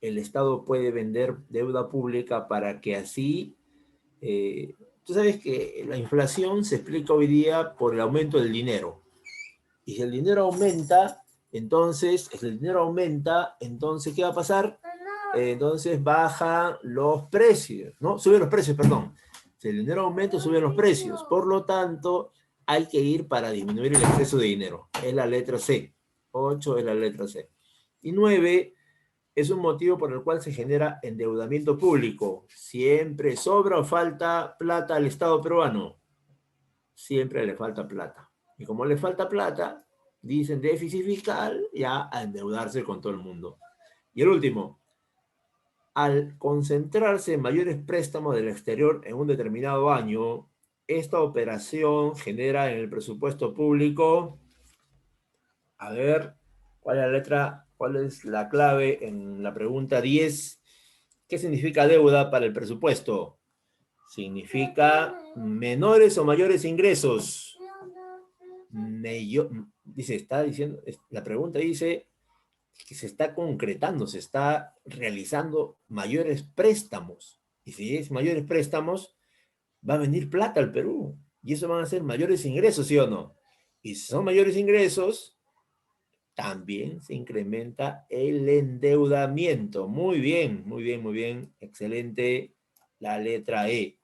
el Estado puede vender deuda pública para que así... tú sabes que la inflación se explica hoy día por el aumento del dinero. Y si el dinero aumenta, entonces, ¿qué va a pasar? Entonces bajan los precios, ¿no? Suben los precios, perdón. Si el dinero aumenta, suben los precios. Por lo tanto, hay que ir para disminuir el exceso de dinero. Es la letra C. 8 es la letra C. Y 9 es un motivo por el cual se genera endeudamiento público. Siempre sobra o falta plata al Estado peruano. Siempre le falta plata. Y como le falta plata, dicen déficit fiscal, ya a endeudarse con todo el mundo. Y el último, al concentrarse mayores préstamos del exterior en un determinado año, esta operación genera en el presupuesto público, a ver, ¿cuál es la clave en la pregunta 10? ¿Qué significa deuda para el presupuesto? Significa menores o mayores ingresos. La pregunta dice que se está concretando, se está realizando mayores préstamos. Y si es mayores préstamos, va a venir plata al Perú. Y eso van a ser mayores ingresos, ¿sí o no? Y si son mayores ingresos, también se incrementa el endeudamiento. Muy bien, muy bien, muy bien. Excelente la letra E.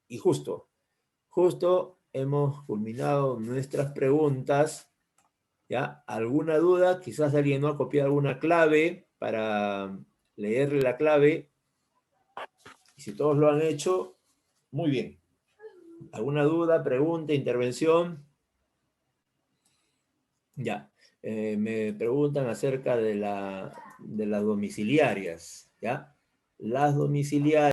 Y justo hemos culminado nuestras preguntas. ¿Ya? ¿Alguna duda? Quizás alguien no ha copiado alguna clave para leerle la clave. Y si todos lo han hecho, muy bien. ¿Alguna duda, pregunta, intervención? Ya. Me preguntan acerca de las domiciliarias. ¿Ya? Las domiciliarias.